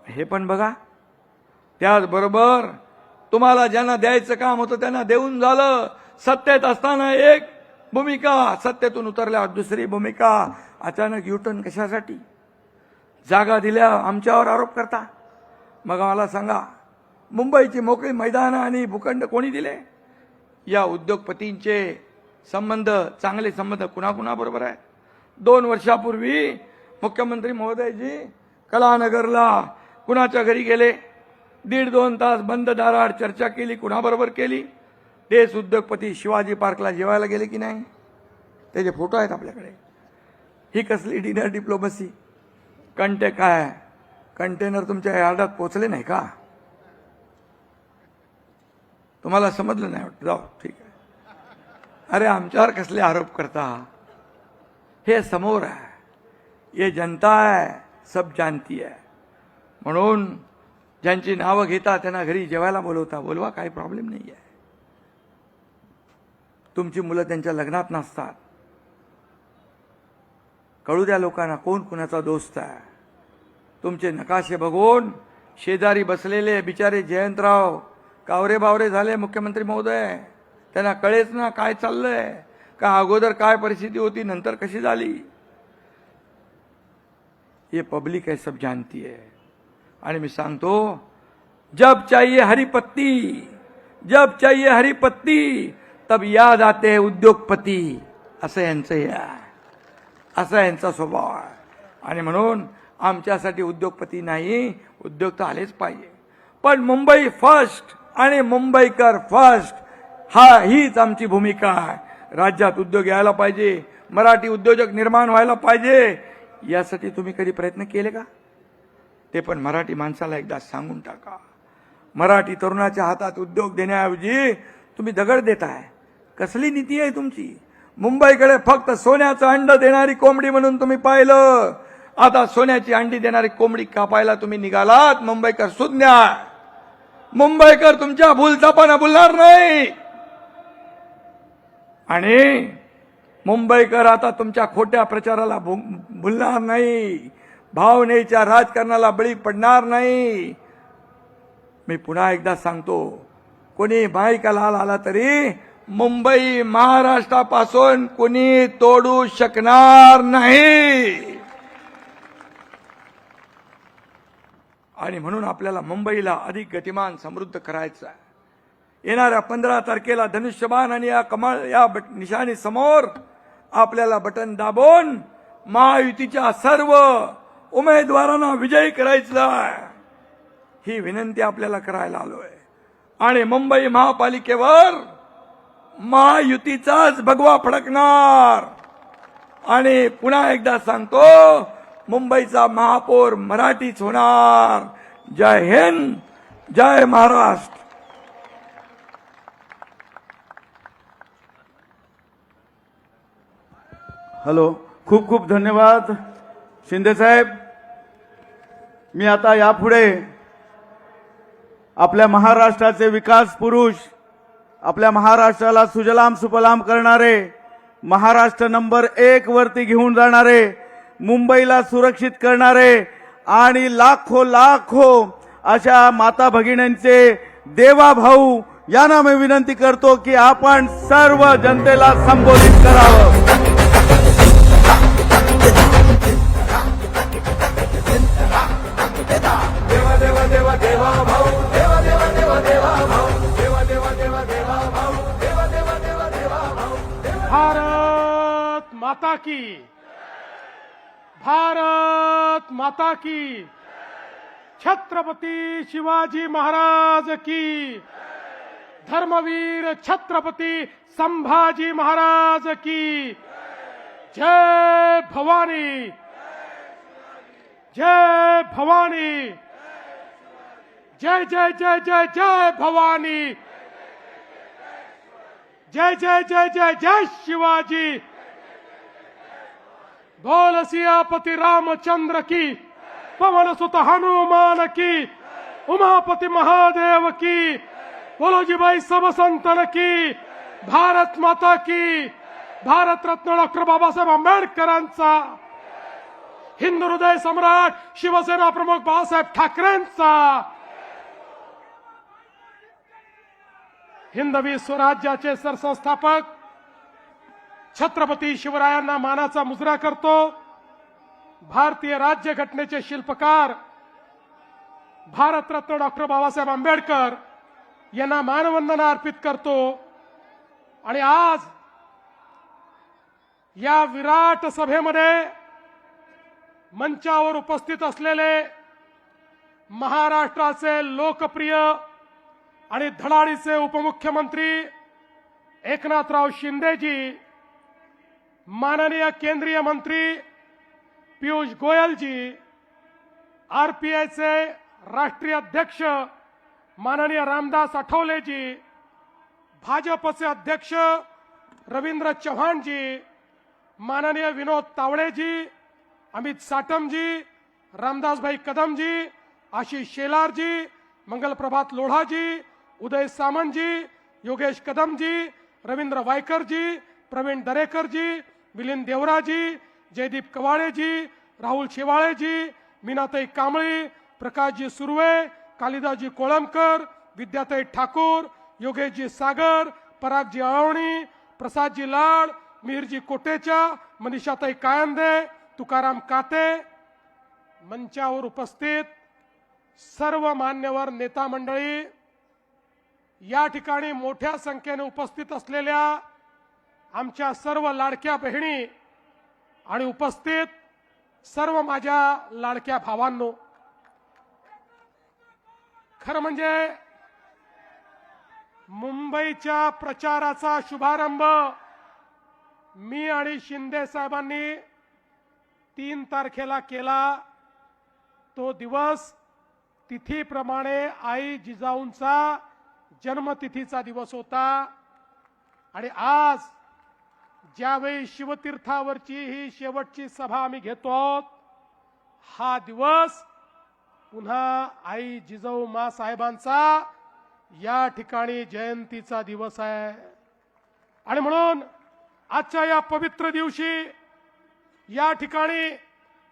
हे पण बघा. त्याचबरोबर तुम्हाला ज्यांना द्यायचं काम होतं त्यांना देऊन झालं. सत्तेत असताना एक भूमिका, सत्तेतून उतरल्यावर दुसरी भूमिका. अचानक युटर्न कशासाठी? जागा दिल्या आमच्यावर आरोप करता. मग मला सांगा, मुंबईची मोकळी मैदानं आणि भूखंड कोणी दिले? या उद्योगपतींचे संबंध, चांगले संबंध कुणाकुणाबरोबर आहे? 2 वर्षापूर्वी मुख्यमंत्री महोदयजी कलानगरला कुणाच्या घरी गेले? 1.5-2 तास बंद दाराआड चर्चा केली. कुणाबरोबर केली? तेच उद्योगपती शिवाजी पार्कला जेवायला गेले की नाही? त्याचे फोटो आहेत आपल्याकडे. ही कसली डिनर डिप्लोमसी? कंटेनर तुमच्या यार्डात पोहोचले नाही का? तुम्हाला समजलं नाही वाटतं? जाऊ, ठीक आहे. अरे आमच्यावर कसले आरोप करता? हे समोर आहे, ये जनता है, सब जानती है. म्हणून ज्यांची नावं घेता त्यांना घरी जेवायला बोलवता. बोलवा, काही प्रॉब्लेम नाही आहे. तुमची मुलं त्यांच्या लग्नात नसतात. कळू द्या लोकांना कोण कुणाचा दोस्त आहे. तुमचे नकाशे बघून शेजारी बसलेले बिचारे जयंतराव कावरे बावरे झाले मुख्यमंत्री महोदय. त्यांना कळेच ना काय चाललंय, का अगोदर काय परिस्थिती होती, नंतर कशी झाली. ये पब्लिक है, सब जानती है. आणि मी सांगतो, जब चाहिए हरी पत्ती, जब चाहिए हरी पत्ती तब याद आते हैं उद्योगपती. असं यांचं हे आहे, असा यांचा स्वभाव आहे. आणि म्हणून आमच्यासाठी उद्योगपती नाही, उद्योग तर आलेच पाहिजे. पण मुंबई फर्स्ट आणि मुंबईकर फर्स्ट हीच आमची भूमिका आहे. राज्यात उद्योग यायला पाहिजे, मराठी उद्योजक निर्माण व्हायला पाहिजे. यासाठी तुम्ही कधी प्रयत्न केले का? ते पण मराठी माणसाला एकदा सांगून टाका. मराठी तरुणाच्या हातात उद्योग देण्याऐवजी तुम्ही दगड देताय. कसली नीती आहे तुमची? मुंबईकडे फक्त सोन्याचं अंड देणारी कोंबडी म्हणून तुम्ही पाहिलं. आता सोन्याची अंडी देणारी कोंबडी कापायला तुम्ही निघालात. मुंबईकर सुज्ञ, मुंबईकर तुमच्या भूलथापानं बोलणार नाही. आणि मुंबईकर आता तुमच्या खोट्या प्रचाराला भुलणार नाही. भावनेच्या राजकारणाला बळी पडणार नाही. मी पुन्हा एकदा सांगतो, कोणी माईका लाल आला तरी मुंबई महाराष्ट्रापासून कोणी तोडू शकणार नाही. आणि म्हणून आपल्याला मुंबईला अधिक गतिमान समृद्ध करायचं आहे. येणाऱ्या 15 तारखेला धनुष्यबाण आणि या कमळ या निशाणी समोर आपल्याला बटन दाबून महायुतीच्या सर्व उमेदवारांना विजयी करायचं आहे. ही विनंती आपल्याला करायला आलोय. आणि मुंबई महापालिकेवर महायुतीचाच भगवा फडकणार. आणि पुन्हा एकदा सांगतो, मुंबईचा महापौर मराठीच होणार. जय हिंद, जय महाराष्ट्र. हॅलो, खूप खूप धन्यवाद शिंदे साहेब. मी आता यापुढे आपल्या महाराष्ट्राचे विकास पुरुष, आपल्या महाराष्ट्राला सुजलाम सुफलाम करणारे, महाराष्ट्र नंबर 1 वरती घेऊन जाणारे, मुंबईला सुरक्षित करणारे आणि लाखो लाखो अशा माता भगिनींचे देवा भाऊ यांना मी विनंती करतो की आपण सर्व जनतेला संबोधित करावं. भारत माता की, भारत माता की, छत्रपती शिवाजी महाराज की, धर्मवीर छत्रपती संभाजी महाराज की, जय भवानी, जय भवानी, जय जय जय जय जय भवानी, जय जय जय जय जय शिवाजी, बोल सियापति रामचंद्र की, पवन सुत हनुमान की, उमापति महादेव की, बोलो जी भाई सब संतन की, भारत माता की, भारत रत्न डॉक्टर बाबासाहेब आंबेडकरांचा, हिंदू हृदय सम्राट शिवसेना प्रमुख बाळासाहेब ठाकरेंचा, हिंदवी स्वराज्याचे सरसंस्थापक छत्रपती शिवरायांना मानाचा मुजरा करतो. भारतीय राज्यघटनेचे शिल्पकार भारतरत्न डॉक्टर बाबासाहेब आंबेडकर यांना मानवंदना अर्पित करतो. आणि आज या विराट सभेमध्ये मंचावर उपस्थित असलेले महाराष्ट्राचे लोकप्रिय आणि धडाडीचे उपमुख्यमंत्री एकनाथराव शिंदेजी, माननीय केंद्रीय मंत्री पीयूष गोयलजी, आरपीआयचे राष्ट्रीय अध्यक्ष माननीय रामदास आठवलेजी, भाजपचे अध्यक्ष रवींद्र चव्हाणजी, माननीय विनोद तावडेजी, अमित साटमजी, रामदासभाई कदमजी, आशिष शेलारजी, मंगलप्रभात लोढाजी, उदय सामंतजी, योगेश कदमजी, रवींद्र वायकरजी, प्रवीण दरेकरजी, मिलिंद देवराजी, जयदीप कवाळेजी, राहुल शेवाळेजी, मीनाताई कांबळी, प्रकाशजी सुर्वे, कालिदासजी कोळंबकर, विद्याताई ठाकूर, योगेशजी सागर, परागजी अळवणी, प्रसादजी लाड, मिहिरजी कोटेचा, मनीषाताई कायंदे, तुकाराम काते, मंचावर उपस्थित सर्व मान्यवर नेता मंडळी, या ठिकाणी मोठ्या संख्येने उपस्थित असलेल्या आमच्या सर्व लाडक्या बहिणी आणि उपस्थित सर्व माझ्या लाडक्या भावांनो, खरं म्हणजे मुंबईच्या प्रचाराचा शुभारंभ मी आणि शिंदे साहेबांनी 3 तारखेला केला. तो दिवस तिथीप्रमाणे आई जिजाऊंचा जन्मतिथीचा दिवस होता. आणि आज ज्यावेळी शिवतीर्थावरची ही शेवटची सभा आम्ही घेतो आहोत, हा दिवस पुन्हा आई जिजाऊ मा साहेबांचा या ठिकाणी जयंतीचा दिवस आहे. आणि म्हणून आजच्या या पवित्र दिवशी या ठिकाणी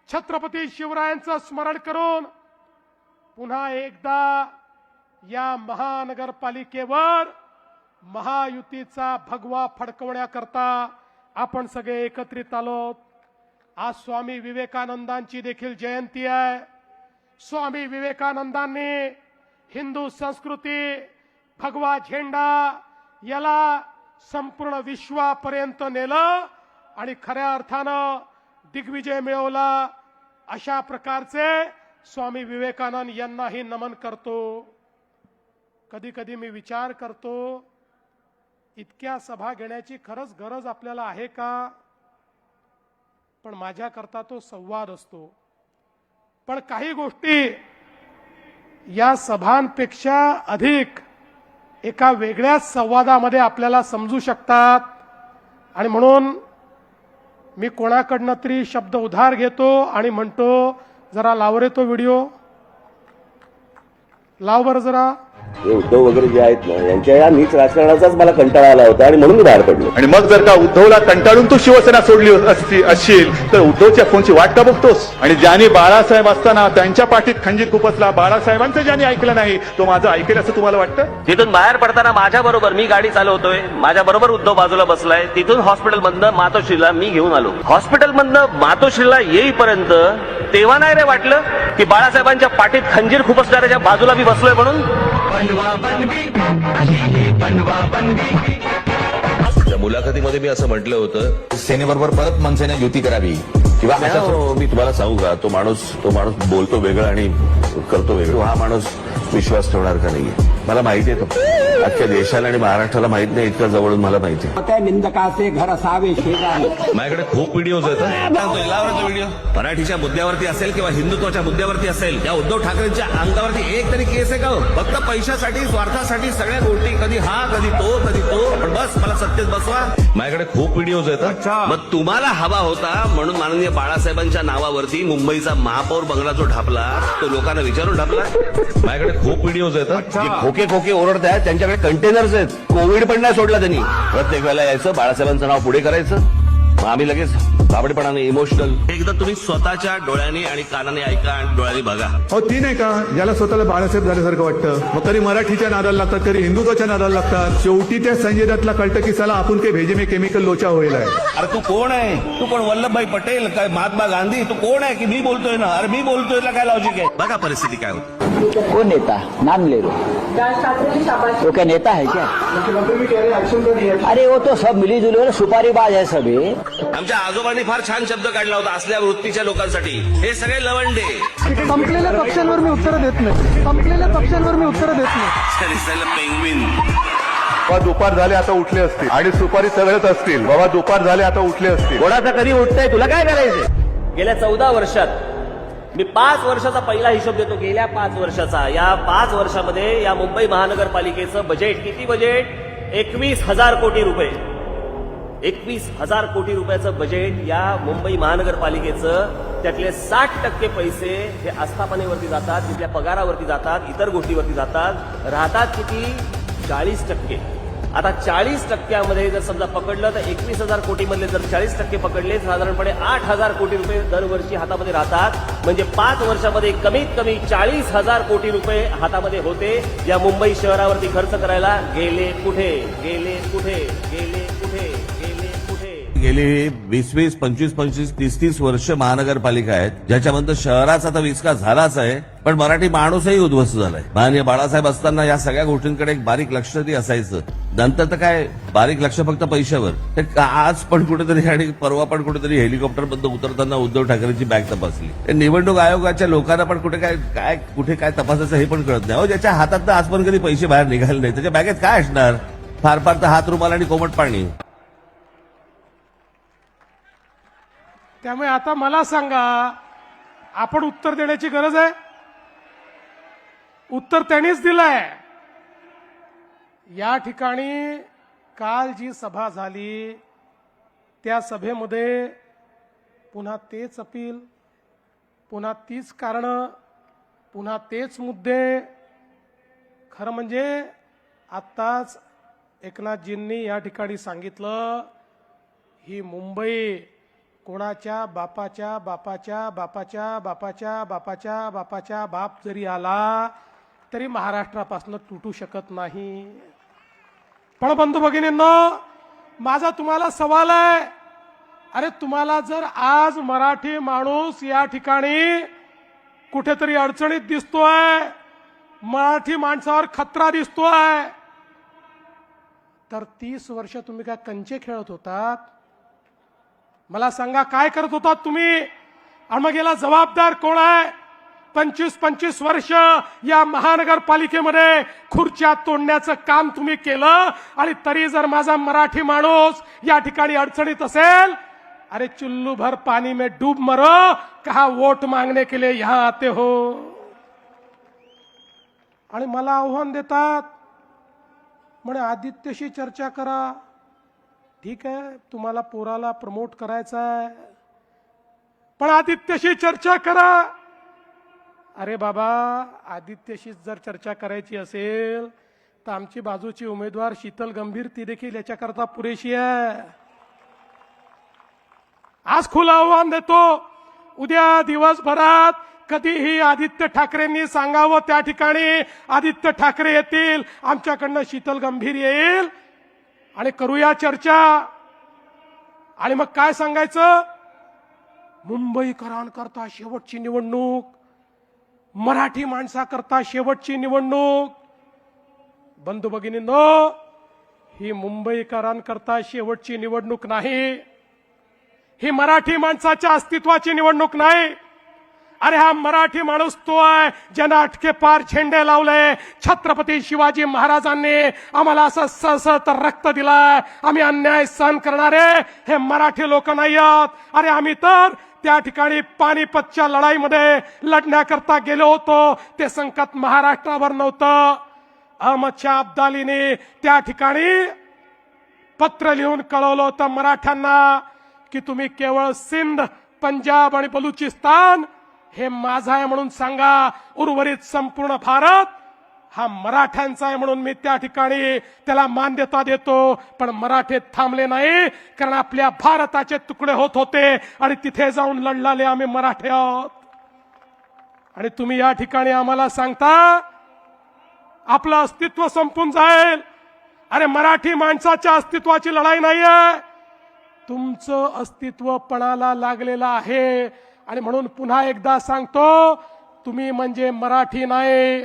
छत्रपती शिवरायांचं स्मरण करून पुन्हा एकदा या महानगरपालिकेवर महायुतीचा भगवा फडकवण्याकरता आपण सगळे एकत्रित आलोत. आज स्वामी विवेकानंदांची देखील जयंती आहे. स्वामी विवेकानंदांनी हिंदू संस्कृती, भगवा झेंडा याला संपूर्ण विश्वापर्यंत नेलं आणि खऱ्या अर्थानं दिग्विजय मिळवला. अशा प्रकारचे स्वामी विवेकानंद यांनाही नमन करतो. कधी कधी मी विचार करतो, इतक्या सभा घेण्याची खरंच गरज आपल्याला आहे का? पण माझ्याकरता तो संवाद असतो. पण काही गोष्टी या सभांपेक्षा अधिक एका वेगळ्याच संवादामध्ये आपल्याला समजू शकतात. आणि म्हणून मी कोणाकडनं तरी शब्द उधार घेतो आणि म्हणतो, जरा लाव रे तो व्हिडिओ, लाव बरं जरा. हे उद्धव वगैरे जे आहेत ना, यांच्या या नीच राजकारणाचाच मला कंटाळा आला होता आणि म्हणून मी बाहेर पडलो. आणि मग जर का उद्धवला कंटाळून तू शिवसेना सोडली असशील तर उद्धवच्या फोनची वाट का बघतोस? आणि ज्यांनी बाळासाहेब असताना त्यांच्या पाठीत खंजीर खुपसला, बाळासाहेबांचं ज्यांनी ऐकलं नाही तो माझं ऐकेल असं तुम्हाला वाटतं? तिथून बाहेर पडताना माझ्या बरोबर मी गाडी चालवतोय, माझ्या बरोबर उद्धव बाजूला बसलाय. तिथून हॉस्पिटलमधनं मातोश्रीला मी घेऊन आलो. हॉस्पिटलमधनं मातोश्रीला येईपर्यंत तेव्हा नाही रे वाटलं की बाळासाहेबांच्या पाठीत खंजीर खुपसणाऱ्याच्या बाजूला मी बसलोय म्हणून? त्या मुलाखतीमध्ये मी असं म्हटलं होतं, सेनेबरोबर परत मनसेने युती करावी किंवा मी तुम्हाला सांगू का, तो माणूस बोलतो वेगळं आणि करतो वेगळं. हा माणूस विश्वास ठेवणार का नाहीये मला माहिती आहे. तो अख्ख्या देशाला आणि महाराष्ट्राला माहित नाही, इतक्या जवळून मला माहिती आहे. निंदकाचे घर असावे शेजारी. माझ्याकडे खूप व्हिडिओज आहेत. व्हिडिओ मराठीच्या मुद्द्यावरती असेल किंवा हिंदुत्वाच्या मुद्द्यावरती असेल, त्या उद्धव ठाकरेंच्या अंगावरती एक तरी केस आहे का? फक्त पैशासाठी, स्वार्थासाठी सगळ्या गोष्टी, कधी हा कधी तो कधी तो, पण बस मला सत्तेत बसवा. माझ्याकडे खूप व्हिडिओज आहेत. मग तुम्हाला हवा होता म्हणून माननीय बाळासाहेबांच्या नावावरती मुंबईचा महापौर बंगला जो ढापला तो लोकांना विचारून ढापला. माझ्याकडे खूप व्हिडिओज आहेत. खोके खोके ओरडत आहेत, त्यांच्याकडे कंटेनर्स आहेत. कोविड पण नाही सोडला त्यांनी. प्रत्येक वेळेला यायचं, बाळासाहेबांचं नाव पुढे करायचं, मग आम्ही लगेच बाबडपणाने इमोशनल. एकदा तुम्ही स्वतःच्या डोळ्याने आणि कानाने ऐका आणि डोळ्याने बघा. हो ती नाही का ज्याला स्वतःला बाळासाहेब झाल्यासारखं वाटतं, मग कधी मराठीच्या नादाला लागतात, कधी हिंदुत्वाच्या नादाला लागतात. शेवटी त्या संजय दत्तला कळतं की साला आपण काही भेजे में केमिकल लोचा होईल आहे. अरे तू कोण आहे? तू कोण? वल्लभभाई पटेल काय महात्मा गांधी? तू कोण आहे की मी बोलतोय ना? अरे मी बोलतोय ना, काय लॉजिक आहे? बघा परिस्थिती काय होती. कौन नेता? नाम ले लो. वो क्या नेता है क्या? अरे वो तो सब मिली जुली सुपारीबाज है सभी. आमच्या आजोबांनी फार छान शब्द काढला होता असल्या वृत्तीच्या लोकांसाठी. हे सगळे लवंडे. संपलेल्या पक्षांवर मी उत्तर देत नाही. संपलेल्या पक्षांवर मी उत्तर देत नाही. पेंग्विन. बाबा दुपार झाले आता उठले असतील आणि सुपारी सगळेच असतील. बाबा दुपार झाले आता उठले असतील. कोणाचा कधी उठतंय? तुला काय करायचंय? गेल्या 14 वर्षात मी 5 वर्षाचा पहिला हिशोब देतो. गेल्या 5 वर्षाचा, या 5 वर्षामध्ये या मुंबई महानगरपालिकेचं बजेट किती? बजेट 21,000 कोटी रुपये. 21,000 कोटी रुपयाचं बजेट या मुंबई महानगरपालिकेचं. त्यातले 60% पैसे हे आस्थापनेवरती जातात, तिथल्या पगारावरती जातात, इतर गोष्टीवरती जातात. राहतात किती? 40%. आता 40%मध्ये जर समजा पकडलं तर 21,000 कोटी मधले जर 40% पकडले, साधारणपणे 8,000 कोटी रुपये दरवर्षी हातामध्ये राहतात. म्हणजे 5 वर्षामध्ये कमीत कमी 40,000 कोटी रुपये हातामध्ये होते. या मुंबई शहरावरती खर्च करायला गेले कुठे? गेले कुठे? गेले कुठे? गेले कुठे? गेली 20-20, 25-25, 30-30 वर्ष महानगरपालिका आहेत, ज्याच्यामध्ये शहराचा तर विकास झालाच आहे, पण मराठी माणूसही उद्ध्वस्त झालाय. माननीय बाळासाहेब असताना या सगळ्या गोष्टींकडे एक बारीक लक्ष तरी असायचं. नंतर तर काय बारीक लक्ष फक्त पैशावर. ते आज पण कुठेतरी आणि परवा पण कुठेतरी हेलिकॉप्टर बंद उतरताना उद्धव ठाकरेंची बॅग तपासली. निवडणूक आयोगाच्या लोकांना पण कुठे काय तपासायचं हे पण कळत नाही. ज्याच्या हातात आज पण कधी पैसे बाहेर निघाले नाही, त्याच्या बॅगेत काय असणार? फार फार तर हात रुमाल आणि कोमट पाणी. त्यामुळे आता मला सांगा, आपण उत्तर देण्याची गरज आहे? उत्तर त्यांनीच दिलंय. या ठिकाणी काल जी सभा झाली त्या सभेमध्ये पुन्हा तेच अपील, पुन्हा तीच कारणं, पुन्हा तेच मुद्दे. खरं म्हणजे आत्ताच एकनाथजींनी या ठिकाणी सांगितलं, ही मुंबई कोणाच्या बापाच्या बापाच्या बापाच्या बापाच्या बापाच्या बापाच्या बाप जरी आला तरी महाराष्ट्रापासून तुटू शकत नाही. पण बंधू भगिनींनो, माझा तुम्हाला सवाल आहे, अरे तुम्हाला जर आज मराठी माणूस या ठिकाणी कुठेतरी अडचणीत दिसतोय, मराठी माणसावर खतरा दिसतोय, तर 30 वर्ष तुम्ही काय कंचे खेळत होतात? मला सांगा, काय करत होतात तुम्ही? आणि मग याला जबाबदार कोण आहे? 25-25 वर्ष या महानगरपालिकेमध्ये खुर्च्या तोडण्याचं काम तुम्ही केलं. आणि तरी जर माझा मराठी माणूस या ठिकाणी अडचणीत असेल, अरे चुल्लू भर पानी में डूब मरो, कहा वोट मांगने के लिए यहां आते हो? आणि मला आव्हान देतात, म्हणे आदित्यशी चर्चा करा. ठीक आहे, तुम्हाला पोराला प्रमोट करायचा आहे, पण आदित्यशी चर्चा करा. अरे बाबा, आदित्यशी जर चर्चा करायची असेल तर आमची बाजूची उमेदवार शीतल गंभीर ती देखील याच्याकरता पुरेशी आहे. आज खुलं आव्हान देतो, उद्या दिवसभरात कधीही आदित्य ठाकरेंनी सांगावं त्या ठिकाणी आदित्य ठाकरे येतील, आमच्याकडनं शीतल गंभीर येईल आणि करूया चर्चा. आणि मग काय सांगायचं, मुंबईकरांकरता शेवटची निवडणूक, मराठी माणसाकरता शेवटची निवडणूक. बंधू भगिनींनो, ही मुंबईकरांकरता शेवटची निवडणूक नाही, ही मराठी माणसाच्या अस्तित्वाची निवडणूक नाही. अरे हा मराठी माणूस तो आहे ज्यानं अटके पार झेंडे लावले. छत्रपती शिवाजी महाराजांनी आम्हाला असं सळसळत रक्त दिलाय. आम्ही अन्याय सहन करणारे हे मराठी लोक नाही आहोत. अरे आम्ही तर त्या ठिकाणी पानिपतच्या लढाईमध्ये लढण्याकरता गेलो होतो. ते संकट महाराष्ट्रावर नव्हतं. अहमद शाह अब्दालीने त्या ठिकाणी पत्र लिहून कळवलं होतं मराठ्यांना की तुम्ही केवळ सिंध, पंजाब आणि बलुचिस्तान हे माझा आहे म्हणून सांगा, उर्वरित संपूर्ण भारत हा मराठ्यांचा आहे म्हणून मी त्या ठिकाणी त्याला मान्यता देतो. पण मराठे थांबले नाही, कारण आपल्या भारताचे तुकडे होत होते आणि तिथे जाऊन लढलाले आम्ही मराठे आहोत. आणि तुम्ही या ठिकाणी आम्हाला सांगता आपलं अस्तित्व संपून जाईल. अरे मराठी माणसाच्या अस्तित्वाची लढाई नाहीये, तुमचं अस्तित्व पणाला लागलेलं आहे. आणि म्हणून पुन्हा एकदा सांगतो, तुम्ही म्हणजे मराठी नाही,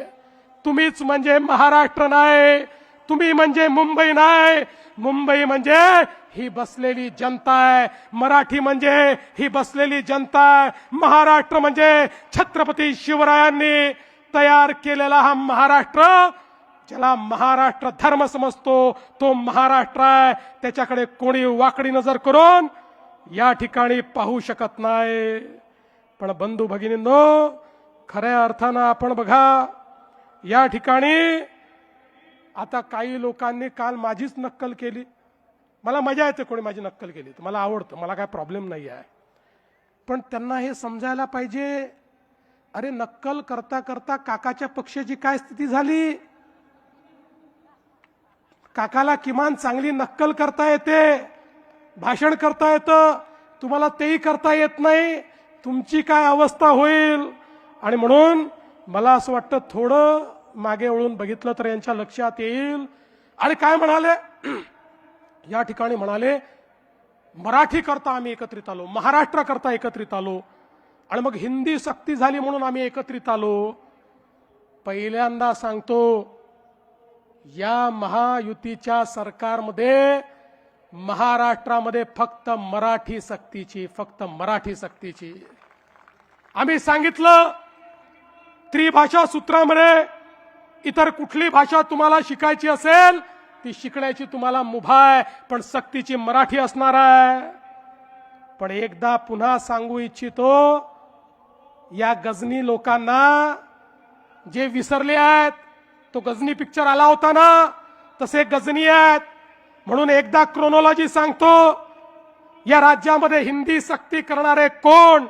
तुम्हीच म्हणजे महाराष्ट्र नाही, तुम्ही म्हणजे मुंबई नाही. मुंबई म्हणजे ही बसलेली जनता आहे, मराठी म्हणजे ही बसलेली जनता आहे. महाराष्ट्र म्हणजे छत्रपती शिवरायांनी तयार केलेला हा महाराष्ट्र, ज्याला महाराष्ट्र धर्म समजतो तो महाराष्ट्र आहे. त्याच्याकडे कोणी वाकडी नजर करून या ठिकाणी पाहू शकत नाही. पण बंधू भगिनींनो, खऱ्या अर्थानं आपण बघा, या ठिकाणी आता काही लोकांनी काल माझीच नक्कल केली. मला मजा येते कोणी माझी नक्कल केली तर, मला आवडतं, मला काय प्रॉब्लेम नाही आहे. पण त्यांना हे समजायला पाहिजे, अरे नक्कल करता करता काकाच्या पक्षाची काय स्थिती झाली. काकाला किमान चांगली नक्कल करता येते, भाषण करता येतं, तुम्हाला तेही करता येत नाही. तुमची काय अवस्था होईल. आणि म्हणून मला असं वाटतं थोडं मागे वळून बघितलं तर यांच्या लक्षात येईल. आणि काय म्हणाले या ठिकाणी, म्हणाले मराठी करता आम्ही एकत्रित आलो, महाराष्ट्र करता एकत्रित आलो, आणि मग हिंदी सक्ती झाली म्हणून आम्ही एकत्रित आलो. पहिल्यांदा सांगतो, या महायुतीच्या सरकारमध्ये महाराष्ट्रामध्ये फक्त मराठी सक्तीची, फक्त मराठी सक्तीची. आम्ही सांगितलं त्रिभाषा सूत्रामध्ये इतर कुठली भाषा तुम्हाला शिकायची असेल ती शिकण्याची तुम्हाला मुभा आहे, पण सक्तीची मराठी असणार आहे. पण एकदा पुन्हा सांगू इच्छितो, या गजनी लोकांना जे विसरले आहेत, तो गजनी पिक्चर आला होता ना, तसे गजनी आहेत. म्हणून एकदा क्रोनॉलॉजी सांगतो, या राज्यामध्ये हिंदी सक्ती करणारे कोण.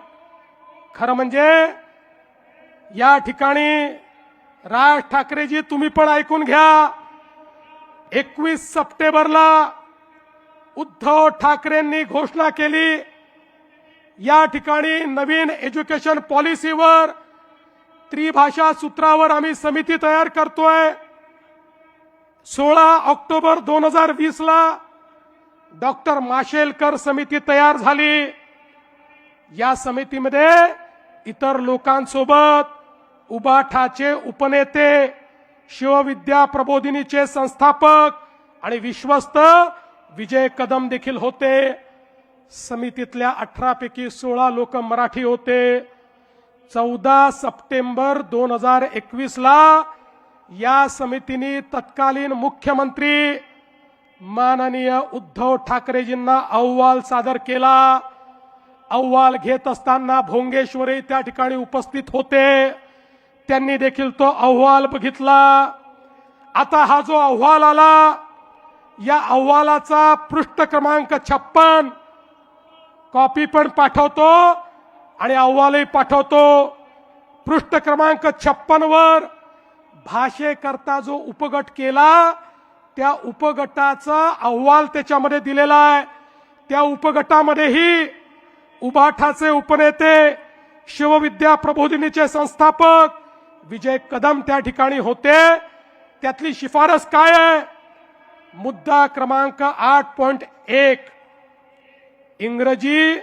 खरं म्हणजे या ठिकाणी राज ठाकरेजी तुम्ही पण ऐकून घ्या, 21 सप्टेंबरला उद्धव ठाकरेंनी घोषणा केली, या ठिकाणी नवीन एज्युकेशन पॉलिसीवर, त्रिभाषा सूत्रावर आम्ही समिती तयार करतोय. 16 ऑक्टोबर 2020 ला डॉक्टर माशेलकर समिती तयार झाली. या समितीमध्ये इतर लोकांसोबत उबाठाचे उपनेते, शिवविद्या प्रबोधिनीचे संस्थापक आणि विश्वस्त विजय कदम देखील होते. समितीतल्या 18 पैकी 16 लोक मराठी होते. 14 सप्टेंबर 2021 ला या समितीने तत्कालीन मुख्यमंत्री माननीय उद्धव ठाकरेजींना अहवाल सादर केला. अहवाल घेत असताना भोंगेश्वरी त्या ठिकाणी उपस्थित होते. त्यांनी देखील तो अहवाल बघितला. आता हा जो अहवाल आला, या अहवालाचा पृष्ठ क्रमांक 56 कॉपी पण पाठवतो आणि अहवालही पाठवतो. पृष्ठ क्रमांक 56 वर भाषेकरता जो उपगट केला त्या उपगटाचा अहवाल त्याच्यामध्ये दिलेला आहे. त्या उपगटामध्येही उबाठाचे उपनेते, शिवविद्या प्रबोधिनीचे संस्थापक विजय कदम त्या ठिकाणी होते. त्यातली शिफारस काय आहे? मुद्दा क्रमांक 8.1 इंग्रजी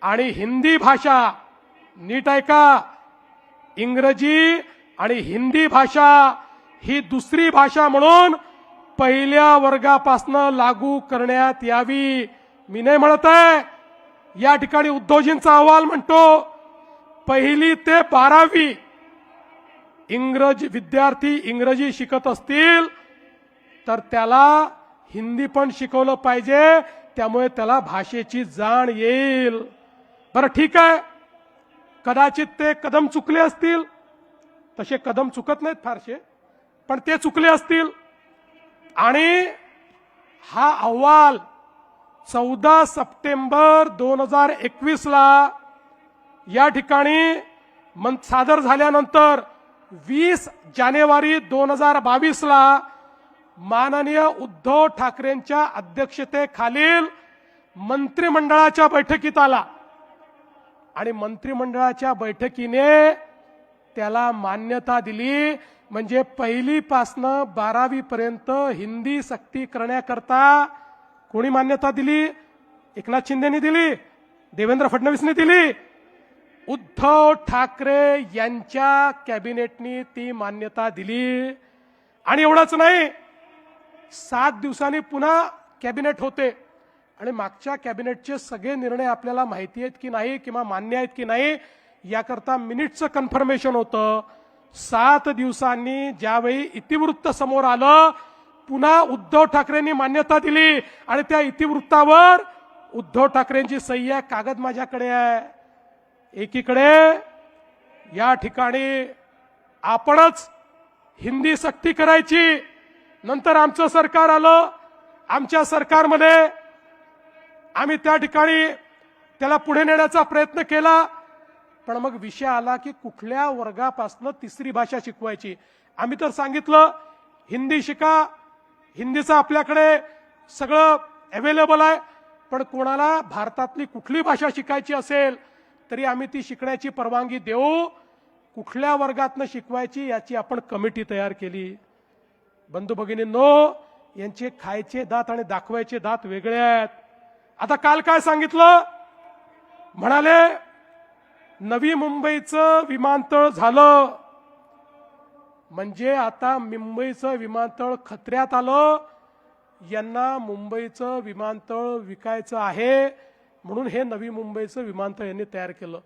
आणि हिंदी भाषा, नीट ऐका, इंग्रजी आणि हिंदी भाषा ही दुसरी भाषा म्हणून पहिल्या वर्गापासून लागू करण्यात यावी. मी नाही म्हणत आहे, या ठिकाणी उद्धवजींचा अहवाल म्हणतो 1ली ते 12वी विद्यार्थी इंग्रजी शिकत असतील तर त्याला हिंदी पण शिकवलं पाहिजे, त्यामुळे त्याला भाषेची जाण येईल. बरं ठीक आहे, कदाचित ते कदम चुकले असतील, तसे कदम चुकत नाहीत फारसे, पण ते चुकले असतील. आणि हा अहवाल 14 सप्टेंबर 2021 ला या ठिकाणी सादर झाल्यानंतर 20 जानेवारी 2022 ला माननीय उद्धव ठाकरेंच्या अध्यक्षतेखालील मंत्रिमंडळाच्या बैठकीत आला आणि मंत्रिमंडळाच्या बैठकीने त्याला मान्यता दिली. म्हणजे 1ली पासून 12वी पर्यंत हिंदी सक्ती करण्याकरता कोणी मान्यता दिली? एकनाथ शिंदेनी दिली, देवेंद्र फडणवीसने दिली, उद्धव ठाकरे यांच्या कॅबिनेटनी ती मान्यता दिली. आणि एवढंच नाही, 7 दिवसांनी पुन्हा कॅबिनेट होते आणि मागच्या कॅबिनेटचे सगळे निर्णय आपल्याला माहिती आहेत की नाही किंवा मान्य आहेत की नाही याकरता मिनिटचं कन्फर्मेशन होतं. 7 दिवसांनी ज्यावेळी इतिवृत्त समोर आलं, पुन्हा उद्धव ठाकरेंनी मान्यता दिली आणि त्या इतिवृत्तावर उद्धव ठाकरेंची सही आहे. कागद माझ्याकडे आहे. एकीकडे या ठिकाणी आपणच हिंदी सक्ती करायची, नंतर आमचं सरकार आलं, आमच्या सरकारमध्ये आम्ही त्या ठिकाणी त्याला पुढे नेण्याचा प्रयत्न केला. पण मग विषय आला की कुठल्या वर्गापासून 3री भाषा शिकवायची. आम्ही तर सांगितलं हिंदी शिका, हिंदीचं आपल्याकडे सगळं अवेलेबल आहे, पण कोणाला भारतातली कुठली भाषा शिकायची असेल तरी आम्ही ती शिकण्याची परवानगी देऊ. कुठल्या वर्गातनं शिकवायची याची आपण कमिटी तयार केली. बंधू भगिनींनो, यांचे खायचे दात आणि दाखवायचे दात वेगळे आहेत. आता काल काय सांगितलं? म्हणाले नवी मुंबईचं विमानतळ झालं म्हणजे आता मुंबईचं विमानतळ खतऱ्यात आलं. यांना मुंबईचं विमानतळ विकायचं आहे म्हणून हे नवी मुंबईचं विमानतळ यांनी तयार केलं.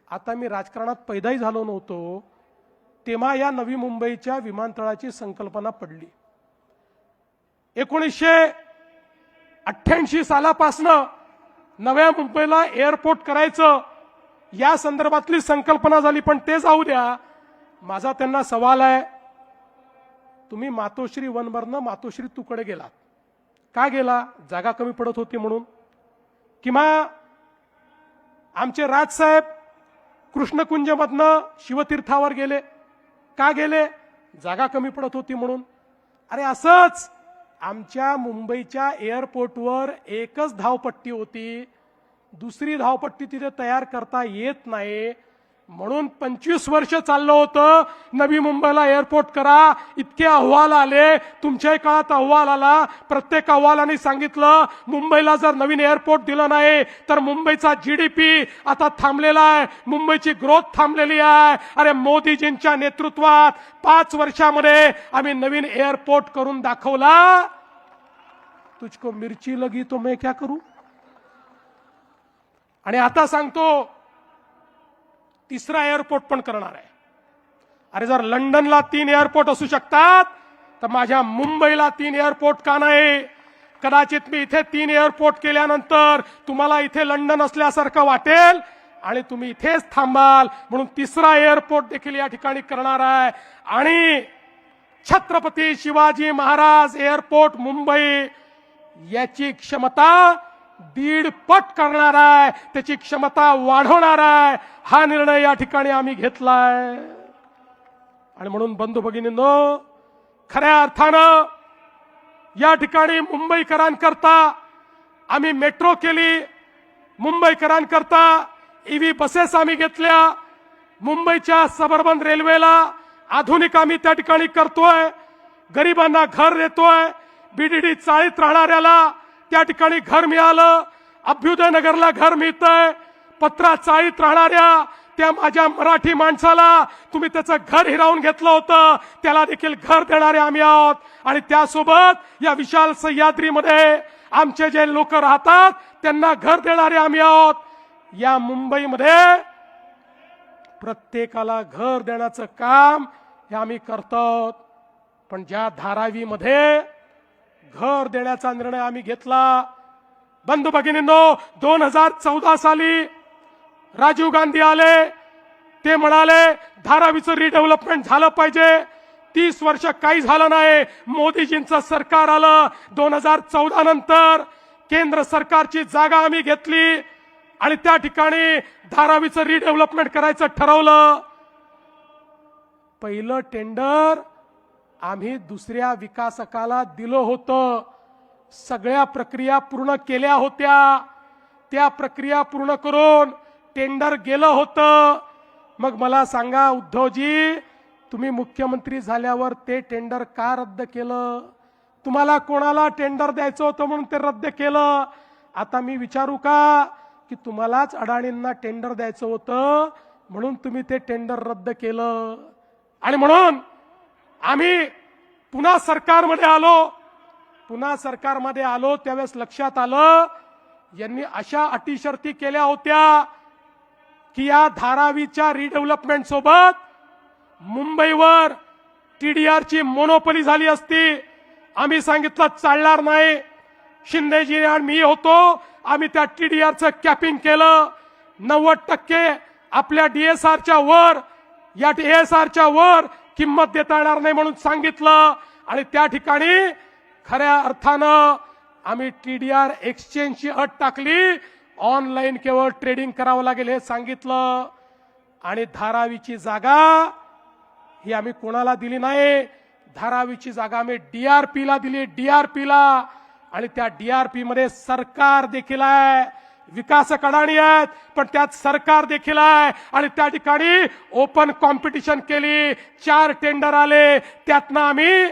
आता मी राजकारणात पैदाही झालो नव्हतो तेव्हा या नवी मुंबईच्या विमानतळाची संकल्पना पडली. 1988 सालापासनं नव्या मुंबईला एअरपोर्ट करायचं या संदर्भातली संकल्पना झाली. पण ते जाऊ द्या, माझा त्यांना सवाल आहे, तुम्ही मातोश्री 1 वरनं मातोश्री 2 कडे गेलात, का गेला? जागा कमी पडत होती म्हणून? किंवा आमचे राजसाहेब कृष्णकुंजमधनं शिवतीर्थावर गेले, का गेले? जागा कमी पडत होती म्हणून. अरे असंच आमच्या मुंबईच्या एअरपोर्टवर एकच धावपट्टी होती, दुसरी धावपट्टी तिथे तयार करता येत नाही म्हणून 25 वर्ष चाललं होतं नवी मुंबईला एअरपोर्ट करा. इतके अहवाल आले, तुमच्याही काळात अहवाल आला, प्रत्येक अहवालाने सांगितलं मुंबईला जर नवीन एअरपोर्ट दिलं नाही तर मुंबईचा जीडीपी आता थांबलेला आहे, मुंबईची ग्रोथ थांबलेली आहे. अरे मोदीजींच्या नेतृत्वात 5 वर्षामध्ये आम्ही नवीन एअरपोर्ट करून दाखवला. तुझको मिरची लगी तो मैं क्या करू? आणि आता सांगतो 3रा एअरपोर्ट पण करणार आहे. अरे जर लंडनला 3 एअरपोर्ट असू शकतात तर माझ्या मुंबईला 3 एअरपोर्ट का नाही? कदाचित मी इथे 3 एअरपोर्ट केल्यानंतर तुम्हाला इथे लंडन असल्यासारखं वाटेल आणि तुम्ही इथेच थांबाल म्हणून तिसरा एअरपोर्ट देखील या ठिकाणी करणार आहे. आणि छत्रपती शिवाजी महाराज एअरपोर्ट मुंबई याची क्षमता 1.5 पट करणार आहे, त्याची क्षमता वाढवणार आहे. हा निर्णय या ठिकाणी आम्ही घेतलाय. आणि म्हणून बंधू भगिनींनो, खऱ्या अर्थानं या ठिकाणी मुंबईकरांकरता आम्ही मेट्रो केली, मुंबईकरांकरता ईव्ही बसेस आम्ही घेतल्या, मुंबईच्या सबअर्बन रेल्वेला आधुनिक आम्ही त्या ठिकाणी करतोय, गरिबांना घर देतोय, बीडीडी चाळीत राहणाऱ्याला त्या ठिकाणी घर मिळालं, अभ्युदय नगरला घर मिळतंय, पत्रा चाळीत राहणाऱ्या त्या माझ्या मराठी माणसाला तुम्ही त्याचं घर हिरावून घेतलं होतं, त्याला देखील घर देणारे आम्ही आहोत. आणि त्यासोबत या विशाल सह्याद्रीमध्ये आमचे जे लोक राहतात त्यांना घर देणारे आम्ही आहोत. या मुंबईमध्ये प्रत्येकाला घर देण्याचं काम हे आम्ही करतो. पण ज्या धारावीमध्ये घर देण्याचा निर्णय आम्ही घेतला, बंधू भगिनींनो, 2014 साली राजीव गांधी आले, ते म्हणाले धारावीचं रिडेव्हलपमेंट झालं पाहिजे. 30 वर्ष काही झालं नाही. मोदीजींचं सरकार आलं, 2014 नंतर केंद्र सरकारची जागा आम्ही घेतली आणि त्या ठिकाणी धारावीचं रिडेव्हलपमेंट करायचं ठरवलं. पहिलं टेंडर आम्ही दुसऱ्या विकासकाला दिलं होतं. सगळ्या प्रक्रिया पूर्ण केल्या होत्या. त्या प्रक्रिया पूर्ण करून टेंडर गेलं होतं. मग मला सांगा उद्धवजी, तुम्ही मुख्यमंत्री झाल्यावर ते टेंडर का रद्द केलं? तुम्हाला कोणाला टेंडर द्यायचं होतं म्हणून ते रद्द केलं. आता मी विचारू का की तुम्हालाच अडाणींना टेंडर द्यायचं होतं म्हणून तुम्ही ते टेंडर रद्द केलं. आणि म्हणून आम्ही पुन्हा सरकारमध्ये आलो त्यावेळेस लक्षात आलं यांनी अशा अटी शर्ती केल्या होत्या की या धारावीच्या रिडेव्हलपमेंट सोबत मुंबईवर टीडीआरची मोनोपोली झाली असती. आम्ही सांगितलं चालणार नाही. शिंदेजी आणि मी होतो, आम्ही त्या टीडीआरचं कॅपिंग केलं. 90% आपल्या डीएसआरच्या वर, या एएसआरच्या वर किंमत देता येणार नाही म्हणून सांगितलं. आणि त्या ठिकाणी खऱ्या अर्थानं आम्ही टीडीआर एक्सचेंजची अट टाकली, ऑनलाईन केवळ ट्रेडिंग करावं लागेल हे सांगितलं. आणि धारावीची जागा ही आम्ही कोणाला दिली नाही. धारावीची जागा आम्ही डीआरपीला दिली, डीआरपीला. आणि त्या डीआरपी मध्ये सरकार देखील आहे, विकासक अडाणी आहेत पण त्यात सरकार देखील आहे. आणि त्या ठिकाणी ओपन कॉम्पिटिशन केली, 4 टेंडर आले, त्यातनं आम्ही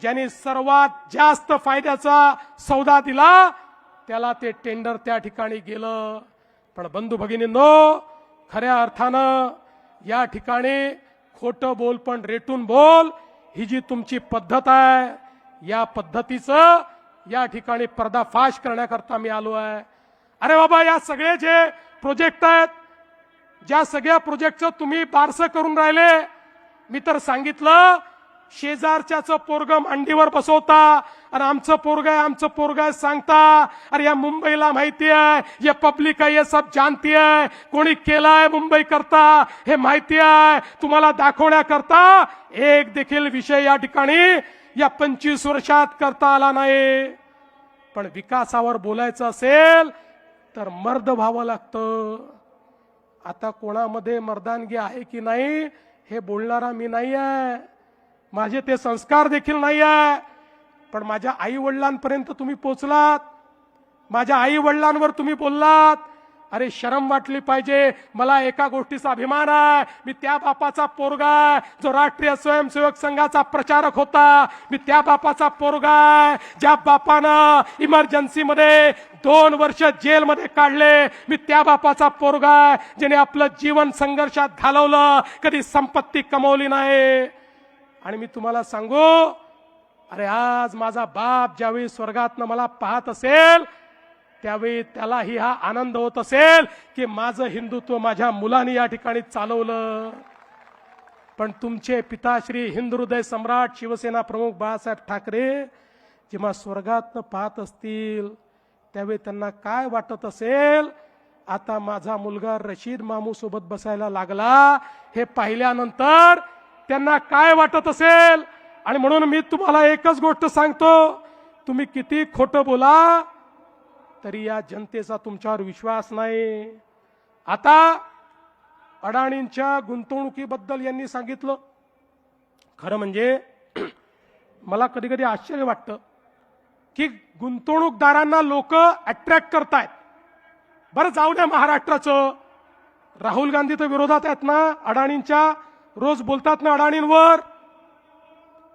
ज्यांनी सर्वात जास्त फायद्याचा सौदा दिला त्याला ते टेंडर त्या ठिकाणी गेलं. पण बंधू भगिनींनो, खऱ्या अर्थानं या ठिकाणी खोटं बोल पण रेटून बोल ही जी तुमची पद्धत आहे, या पद्धतीचं या ठिकाणी पर्दाफाश करण्याकरता मी आलो आहे. अरे बाबा, या सगळे जे प्रोजेक्ट आहेत, ज्या सगळ्या प्रोजेक्टचं तुम्ही बारसं करून राहिले, मी तर सांगितलं शेजारच्याचं पोरग मांडीवर बसवता आणि आमचं पोरग आहे सांगता. अरे या मुंबईला माहिती आहे, ये पब्लिक आहे, ये सब जानती है, कोणी केलाय मुंबई करता हे माहिती आहे. तुम्हाला दाखवण्याकरता एक देखील विषय या ठिकाणी या 25 वर्षात करता आला नाही. पण विकासावर बोलायचं असेल तर मर्द व्हावं लागतं. आता कोणामध्ये मर्दानगी आहे की नाही हे बोलणारा मी नाही आहे, माझे ते संस्कार देखील नाही आहे. पण माझ्या आई वडिलांपर्यंत तुम्ही पोहोचलात, माझ्या आई वडिलांवर तुम्ही बोललात. अरे शरम वाटली पाहिजे. मला एका गोष्टीचा अभिमान आहे, मी त्या बापाचा पोरगा आहे जो राष्ट्रीय स्वयंसेवक संघाचा प्रचारक होता. मी त्या बापाचा पोरगा आहे ज्या बापानं इमर्जन्सीमध्ये 2 वर्ष जेलमध्ये काढले. मी त्या बापाचा पोरगा आहे ज्याने आपलं जीवन संघर्षात घालवलं, कधी संपत्ती कमवली नाही. आणि मी तुम्हाला सांगू, अरे आज माझा बाप ज्यावेळी स्वर्गातनं मला पाहत असेल त्यावेळी त्यालाही हा आनंद होत असेल की माझं हिंदुत्व माझ्या मुलांनी या ठिकाणी चालवलं. पण तुमचे पिताश्री हिंदुहृदय सम्राट शिवसेना प्रमुख बाळासाहेब ठाकरे जेव्हा स्वर्गातनं पाहत असतील त्यावेळी त्यांना काय वाटत असेल. आता माझा मुलगा रशीद मामू सोबत बसायला लागला, हे पाहिल्यानंतर त्यांना काय वाटत असेल. आणि म्हणून मी तुम्हाला एकच गोष्ट सांगतो, तुम्ही किती खोटं बोला तरी या जनतेचा तुमच्यावर विश्वास नाही. आता अडाणींच्या गुंतवणुकीबद्दल यांनी सांगितलं. खरं म्हणजे मला कधी कधी आश्चर्य वाटतं की गुंतवणूकदारांना लोक अट्रॅक्ट करतायत. बरं जाऊ द्या महाराष्ट्राचं, राहुल गांधी तर विरोधात आहेत ना अडाणींच्या, रोज बोलतात ना अडाणींवर.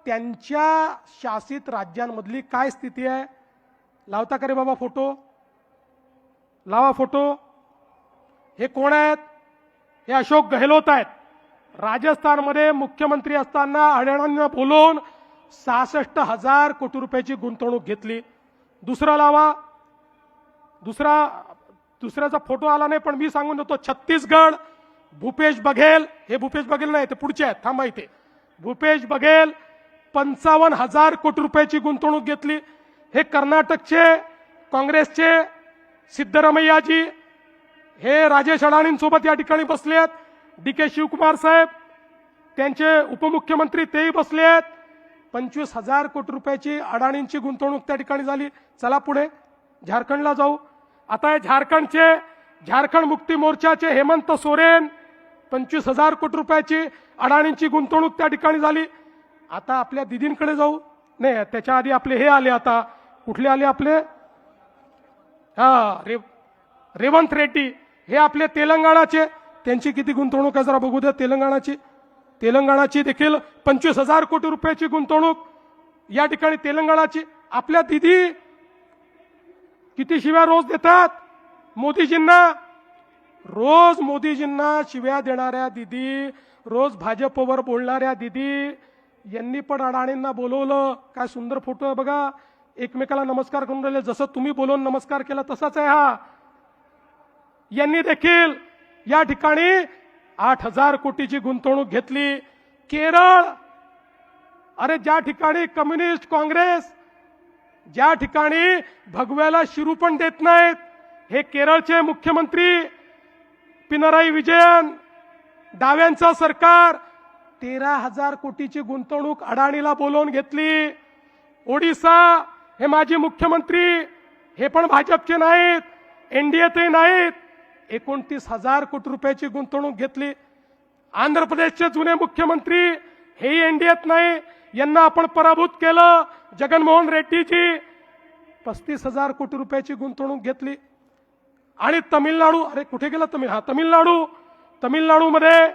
त्यांच्या शासित राज्यांमधली काय स्थिती आहे? लावता का रे बाबा फोटो? लावा फोटो. हे कोण आहेत? हे अशोक गहलोत आहेत. राजस्थानमध्ये मुख्यमंत्री असताना अडाणींना बोलवून 66,000 कोटी रुपयाची गुंतवणूक घेतली. दुसरा लावा. दुसऱ्याचा फोटो आला नाही पण मी सांगून देतो. छत्तीसगड भूपेश बघेल, हे भूपेश बघेल नाही ते पुढचे आहेत, थांबा इथे. भूपेश बघेल 55,000 कोटी रुपयाची गुंतवणूक घेतली. हे कर्नाटकचे काँग्रेसचे सिद्धरामय्याजी, हे राजेश अडाणींसोबत या ठिकाणी बसले आहेत. DK शिवकुमार साहेब, त्यांचे उपमुख्यमंत्री तेही बसले आहेत. 25,000 कोटी रुपयाची अडाणींची गुंतवणूक त्या ठिकाणी झाली. चला पुढे झारखंडला जाऊ. आता हे झारखंड मुक्ती मोर्चाचे हेमंत सोरेन, 25,000 कोटी रुपयाची अडाणींची गुंतवणूक त्या ठिकाणी झाली. आता आपल्या दिदींकडे जाऊ. नाही, त्याच्या आधी आपले हे आले. आता कुठले आले आपले? रेवंत रेड्डी, हे आपले तेलंगणाचे. त्यांची किती गुंतवणूक आहे जरा बघू द्या. तेलंगणाची देखील 25,000 कोटी रुपयाची गुंतवणूक या ठिकाणी तेलंगणाची. आपल्या दिदी किती शिव्या रोज देतात मोदीजींना. रोज मोदीजींना शिव्या देणाऱ्या दिदी, रोज भाजपवर बोलणाऱ्या दिदी, यांनी पण अडाणींना बोलवलं. काय सुंदर फोटो आहे बघा. एकमेकाला नमस्कार करून राहिले. जसं तुम्ही बोलवून नमस्कार केला तसाच आहे हा. यांनी देखील या ठिकाणी 8,000 कोटीची गुंतवणूक घेतली. केरळ, अरे ज्या ठिकाणी कम्युनिस्ट काँग्रेस, ज्या ठिकाणी भगव्याला शिरू पण देत नाहीत, हे केरळचे मुख्यमंत्री पिनराई विजयन, डाव्यांचं सरकार 13,000 कोटीची गुंतवणूक अडाणीला बोलवून घेतली. ओडिसा, हे माजी मुख्यमंत्री, हे पण भाजपचे नाहीत, एनडीएतही नाहीत, 29,000 कोटी रुपयाची गुंतवणूक घेतली. आंध्र प्रदेशचे जुने मुख्यमंत्री, हेही एनडीएत नाही, यांना आपण पराभूत केलं. जगनमोहन रेड्डीजी 35,000 कोटी रुपयाची गुंतवणूक घेतली. आणि तमिळनाडू, अरे कुठे गेला तमिळनाडूमध्ये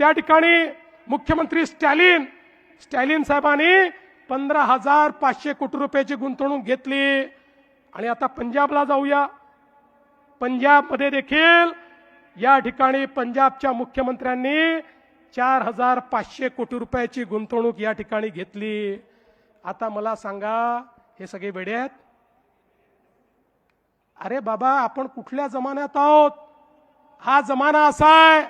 त्या ठिकाणी मुख्यमंत्री स्टॅलिन साहेबांनी 15,500 कोटी रुपयाची गुंतवणूक घेतली. आणि आता पंजाबला जाऊया. पंजाबमध्ये देखील या ठिकाणी पंजाबच्या मुख्यमंत्र्यांनी 4,500 कोटी रुपयाची गुंतवणूक या ठिकाणी घेतली. आता मला सांगा, हे सगळे वेडे आहेत? अरे बाबा, आपण कुठल्या जमान्यात आहोत? हा जमाना असा आहे,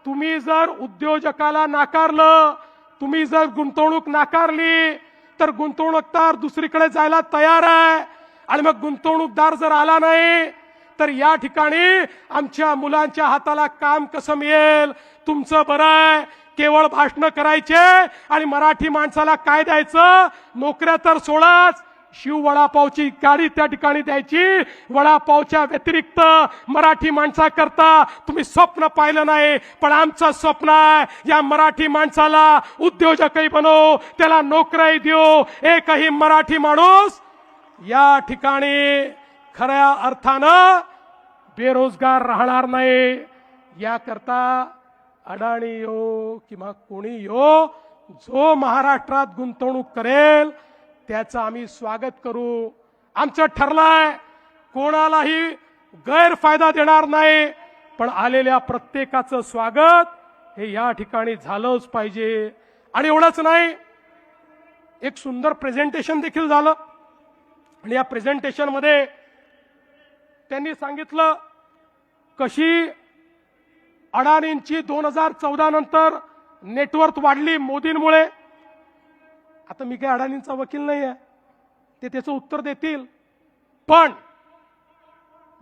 तुम्ही जर उद्योजकाला नाकारलं, तुम्ही जर गुंतवणूक नाकारली, तर गुंतवणूकदार दुसरीकडे जायला तयार आहे. आणि मग गुंतवणूकदार जर आला नाही तर या ठिकाणी आमच्या मुलांच्या हाताला काम कसं मिळेल? तुमचं बरं आहे, केवळ भाषणं करायचे आणि मराठी माणसाला काय द्यायचं? नोकऱ्या तर सोडाच, शिव वडापावची गाडी त्या ठिकाणी द्यायची. वडापावच्या व्यतिरिक्त मराठी माणसाकरता तुम्ही स्वप्न पाहिलं नाही. पण आमचं स्वप्न आहे, या मराठी माणसाला उद्योजकही बनवू, त्याला नोकऱ्याही देऊ. एकही मराठी माणूस या ठिकाणी खऱ्या अर्थानं बेरोजगार राहणार नाही. याकरता अडाणी यो किंवा कोणी यो, जो महाराष्ट्रात गुंतवणूक करेल त्याचं आम्ही स्वागत करू. आमचं ठरलंय, कोणालाही गैरफायदा देणार नाही, पण आलेल्या प्रत्येकाचं स्वागत हे या ठिकाणी झालंच पाहिजे. आणि एवढंच नाही, एक सुंदर प्रेझेंटेशन देखील झालं. आणि या प्रेझेंटेशन मध्ये त्यांनी सांगितलं कशी अडाणींची 2014 नंतर नेटवर्थ वाढली मोदींमुळे. आता मी काही अडाणींचा वकील नाही आहे, ते त्याचं उत्तर देतील. पण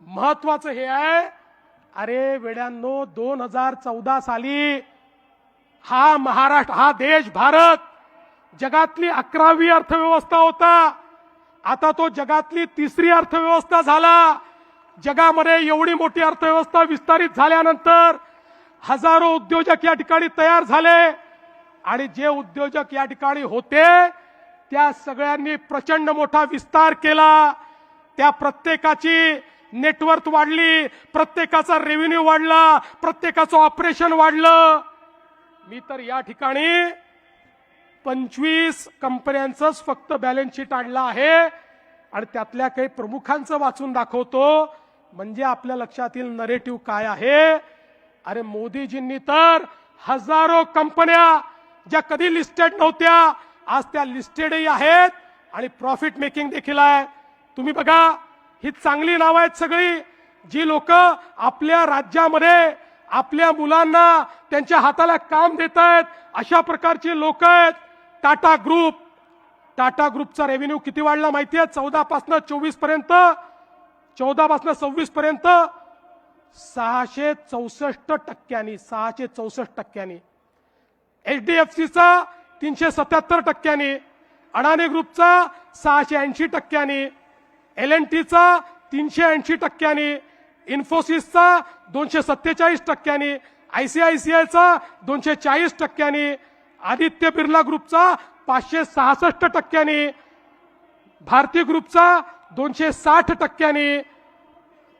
महत्वाचं हे आहे अरे वेड्यांनो, 2014 साली हा महाराष्ट्र, हा देश भारत जगातली 11वी अर्थव्यवस्था होता. आता तो जगातली 3री अर्थव्यवस्था झाला. जगामध्ये एवढी मोठी अर्थव्यवस्था विस्तारित झाल्यानंतर हजारो उद्योजक या ठिकाणी तयार झाले आणि जे उद्योजक या ठिकाणी होते त्या सगळ्यांनी प्रचंड मोठा विस्तार केला. त्या प्रत्येकाची नेटवर्थ वाढली, प्रत्येकाचा रेव्हेन्यू वाढला, प्रत्येकाचं ऑपरेशन वाढलं. मी तर या ठिकाणी 25 कंपन्यांचंच फक्त बॅलन्स शीट आणलं आहे आणि त्यातल्या काही प्रमुखांचं वाचून दाखवतो, म्हणजे आपल्या लक्षात येईल नरेटिव्ह काय आहे. अरे मोदीजींनी तर हजारो कंपन्या ज्या कधी लिस्टेड नव्हत्या आज त्या लिस्टेडही आहेत आणि प्रॉफिट मेकिंग देखील आहे. तुम्ही बघा, ही चांगली नावं आहेत सगळी, जी लोक आपल्या राज्यामध्ये आपल्या मुलांना त्यांच्या हाताला काम देत आहेत अशा प्रकारची लोक आहेत. टाटा ग्रुपचा रेव्हेन्यू किती वाढला माहिती आहे? 14 पासून 24 पर्यंत, 14 पासून 26 पर्यंत 664%, 664%. HDFCचा 377%, अडाणी ग्रुपचा 680%, L&Tचा 380%, इन्फोसिसचा 247%, ICICIचा 240%, आदित्य बिर्ला ग्रुपचा 566%, भारती ग्रुपचा 260%.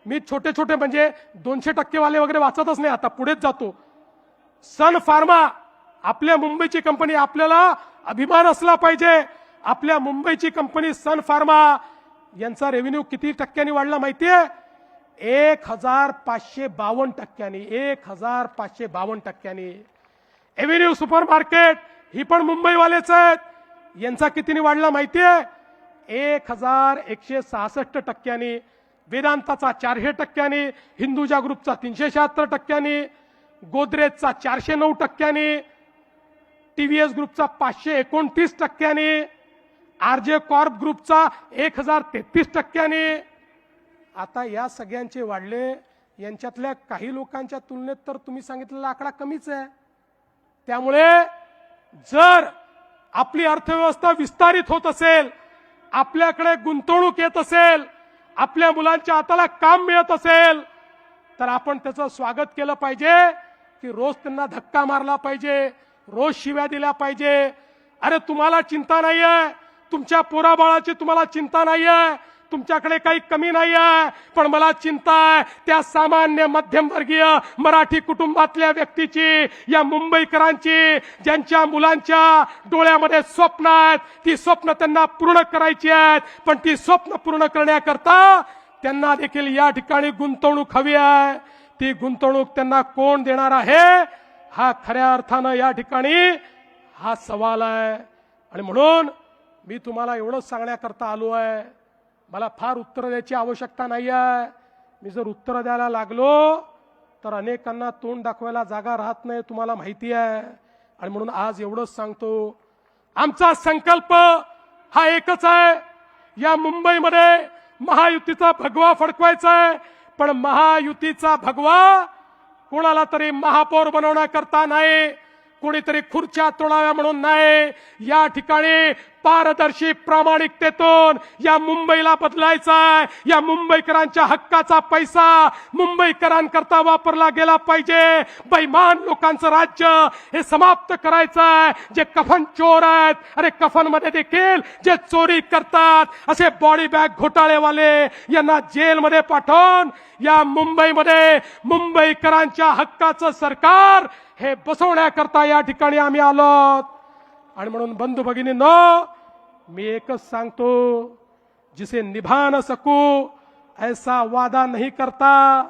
मी छोटे छोटे म्हणजे 200% वाले वगैरे वाचतच नाही, आता पुढेच जातो. सन फार्मा आपल्या मुंबईची कंपनी, आपल्याला अभिमान असला पाहिजे. आपल्या मुंबईची कंपनी सन फार्मा यांचा रेव्हेन्यू किती टक्क्यांनी वाढला माहितीये? 1552%, 1552%. एव्हेन्यू सुपर मार्केट ही पण मुंबईवालेच आहेत, यांचा कितीने वाढला माहितीये? 1166%. वेदांताचा 400%, हिंदुजा ग्रुपचा 376%, गोदरेजचा 409%, TVS ग्रुपचा 529%, RJ कॉर्प ग्रुपचा 1033%. आता या सगळ्यांचे वाढले, यांच्यातल्या काही लोकांच्या तुलनेत तर तुम्ही सांगितलेला आकडा कमीच आहे. त्यामुळे जर आपली अर्थव्यवस्था विस्तारित होत असेल, आपल्याकडे गुंतवणूक येत असेल, आपल्या मुलांच्या हाताला काम मिळत असेल, तर आपण त्याचं स्वागत केलं पाहिजे की रोज त्यांना धक्का मारला पाहिजे, रोज शिव्या दिल्या पाहिजे. अरे तुम्हाला चिंता नाहीये, तुमच्या पोराबाळाची तुम्हाला चिंता नाहीये, तुमच्याकडे काही कमी नाही आहे, पण मला चिंता आहे त्या सामान्य मध्यमवर्गीय मराठी कुटुंबातल्या व्यक्तीची, या मुंबईकरांची, ज्यांच्या मुलांच्या डोळ्यामध्ये स्वप्न आहेत. ती स्वप्न त्यांना पूर्ण करायची आहेत, पण ती स्वप्न पूर्ण करण्याकरता त्यांना देखील या ठिकाणी गुंतवणूक हवी आहे. ती गुंतवणूक त्यांना कोण देणार आहे, हा खऱ्या अर्थानं या ठिकाणी हा सवाल आहे. आणि म्हणून मी तुम्हाला एवढंच सांगण्याकरता आलो आहे, मला फार उत्तर द्यायची आवश्यकता नाही आहे. मी जर उत्तर द्यायला लागलो तर अनेकांना तोंड दाखवायला जागा राहत नाही, तुम्हाला माहिती आहे. आणि म्हणून आज एवढंच सांगतो, आमचा संकल्प हा एकच आहे, या मुंबईमध्ये महायुतीचा भगवा फडकवायचा आहे. पण महायुतीचा भगवा कोणाला तरी महापौर बनवण्याकरता नाही, कोणीतरी खुर्च्या तोडाव्या म्हणून नाही. या ठिकाणी पारदर्शी प्रामाणिकतेतून या मुंबईला बदलायचा आहे. या मुंबईकरांच्या हक्काचा पैसा मुंबईकरांकरता वापरला गेला पाहिजे. बेईमान लोकांचं राज्य हे समाप्त करायचं आहे. जे कफन चोर आहेत, अरे कफनमध्ये देखील जे चोरी करतात असे बॉडी बॅग घोटाळेवाले यांना जेलमध्ये पाठवून या मुंबईमध्ये मुंबईकरांच्या हक्काचं सरकार हे बसवण्याकरता या ठिकाणी आम्ही आलो. आणि म्हणून बंधू भगिनींनो, मी एकच सांगतो, जिसे निभा न सकू ऐसा वादा नहीं करता,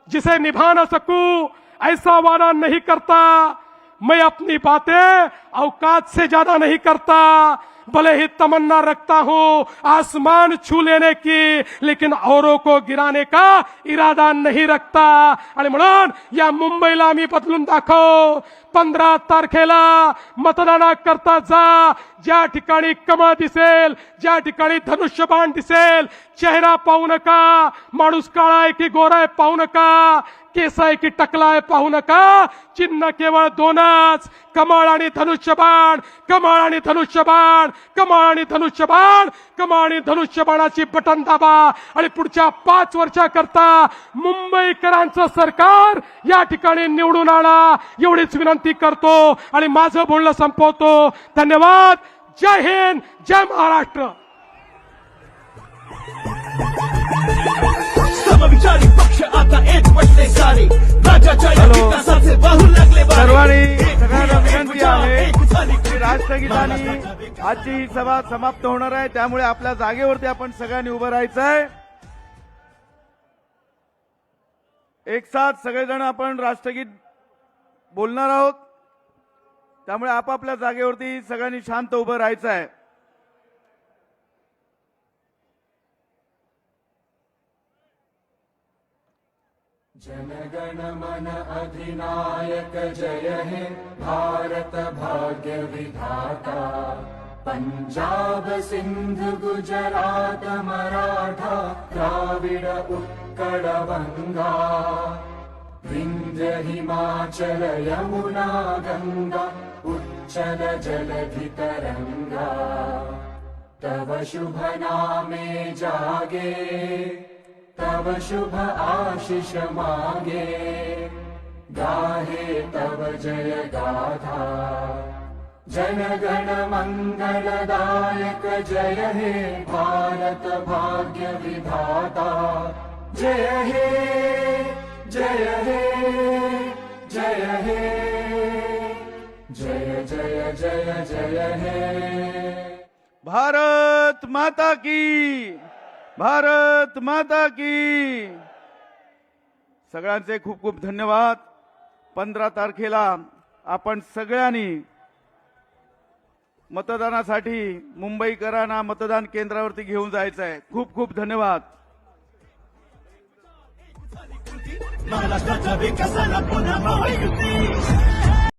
जिसे निभा न सकू ऐसा वादा नहीं करता. मैं अपनी बातें औकात से ज्यादा नहीं करता, भले ही तमन्ना रखता हूं आसमान छू लेने की, लेकिन औरों को गिराने का इरादा नहीं रखता. आणि म्हणून या मुंबईला आम्ही बदलून दाखव. 15 तारखेला मतदानाकरता जा. ज्या ठिकाणी कमळ दिसेल, ज्या ठिकाणी धनुष्यबाण दिसेल, चेहरा पाहू नका, माणूस काळा आहे की गोरा आहे पाहू नका, केस आहे की टकला आहे पाहू नका, चिन्ह केवळ दोनच, कमळ आणि धनुष्यबाण, कमळ आणि धनुष्यबाण, कमळ आणि धनुष्यबाण, कमळ आणि धनुष्यबाणाची बटन दाबा आणि पुढच्या 5 वर्षाकरता मुंबईकरांचं सरकार या ठिकाणी निवडून आणा, एवढीच विनंती करतो आणि माझं बोलणं संपवतो. धन्यवाद. जय हिंद, जय महाराष्ट्र. समविचारी पक्ष आता एक पटले सारे, राज्याच्या या विकासाचे वाहू लागले वारे. सर्वांनी एक सगळ्यांना ध्येय, एक विनंती विचार, आहे एक झाली की कृती. राष्ट्रगीतानी आजची ही सभा समाप्त होणार आहे, त्यामुळे आपल्या जागेवरती आपण सगळ्यांनी उभं राहायचं आहे. एक साथ सगळेजण आपण राष्ट्रगीत बोलणार आहोत, त्यामुळे आपापल्या जागेवरती सगळ्यांनी शांत उभं राहायचं आहे. जनगण मन अधिनायक जय हे भारत भाग्य विधाता. पंजाब सिंध गुजरात मराठा द्राविड उत्कल बंगा. विंध्य हिमाचल यमुना गंगा उच्चल जलधि तरंगा. तव शुभ नामे जागे, तव शुभ आशीष मागे. गाहे तव जय गाथा, जनगण मंगलदायक जय हे भारत भाग्य विधाता. जय हे, जय हे, जय हे, जय जय जय जय हे. भारत माता की, भारत माता की. सगळ्यांचे खूप खूप धन्यवाद. 15 तारखेला आपण सगळ्यांनी मतदानासाठी मुंबईकरांना मतदान केंद्रावरती घेऊन जायचं आहे. खूप खूप धन्यवाद. महाराष्ट्राच्या विकासाला पुन्हा महायुती.